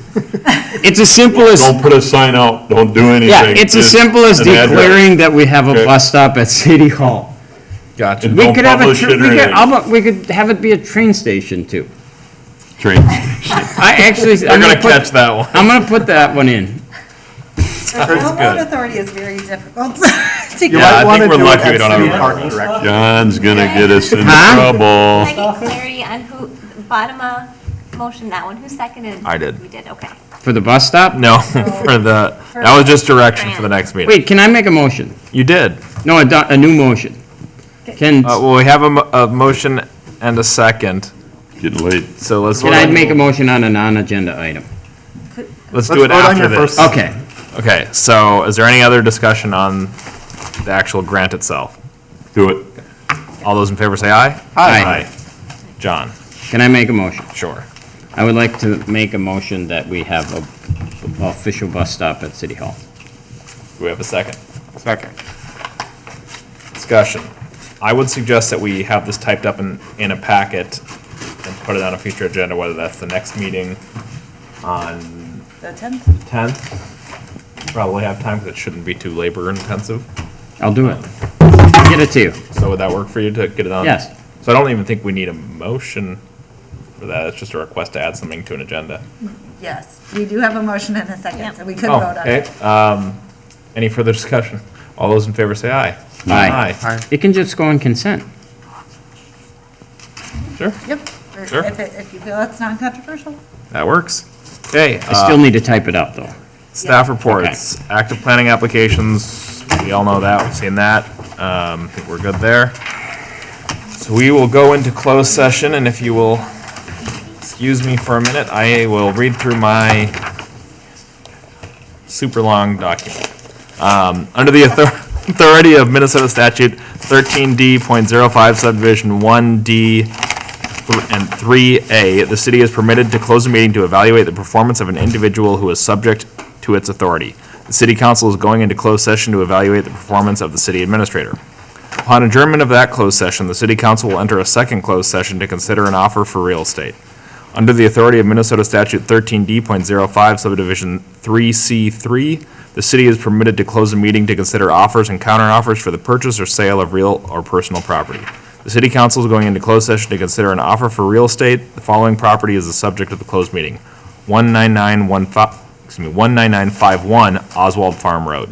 It's as simple as, Don't put a sign out, don't do anything. yeah, it's as just simple as an address. declaring that we have a Okay. bus stop at City Hall. Gotcha. And We don't could have a, publish it or anything. we could have it be a train station too. Train station. I actually, They're gonna catch that one. I'm gonna put that one in. The railroad authority is very difficult to You get. Yeah, I might want think to we're do it lucky we at don't have city a park bus. direction. John's gonna get us in Huh? trouble. Can I get clarity on who, bottom motion, that one, who seconded? I did. We did, okay. For the bus stop? No, for the, that was just direction for the next meeting. Wait, can I make a motion? You did. No, a new motion. Can, Well, we have a motion and a second, Getting late. so let's. can I make a motion on a non-agenda item? Let's do Let's it vote on after your this. first- Okay. Okay, so is there any other discussion on the actual grant itself? Do it. All those in favor say aye? Aye. John, Can I make a motion? sure. I would like to make a motion that we have a official bus stop at City Hall. Do we have a second? Second. Discussion. I would suggest that we have this typed up in a packet and put it on a future agenda, whether that's the next meeting on The 10th? the 10th. Probably have time because it shouldn't be too labor intensive. I'll do it. Get it to you. So would that work for you to get it on? Yes. So I don't even think we need a motion for that. It's just a request to add something to an agenda. Yes, we do have a motion in a second, so we could Oh, vote on okay. it. Any further discussion? All those in favor say aye. Aye. It can just go on consent. Sure, Yep. Or Sure. If you feel it's non-controversial. that works. Okay, I still need to type it up, though. staff reports, active planning applications, we all know that, we've seen that. I think we're good there. So we will go into closed session, and if you will excuse me for a minute, I will read through my super long document. Under the authority of Minnesota statute 13D.05 subdivision 1D and 3A, the city is permitted to close a meeting to evaluate the performance of an individual who is subject to its authority. The city council is going into closed session to evaluate the performance of the city administrator. Upon adjournment of that closed session, the city council will enter a second closed session to consider an offer for real estate. Under the authority of Minnesota Statute 13D.05 subdivision 3C3, the city is permitted to close a meeting to consider offers and counteroffers for the purchase or sale of real or personal property. The city council is going into closed session to consider an offer for real estate. The following property is the subject of the closed meeting. 19951 Oswald Farm Road.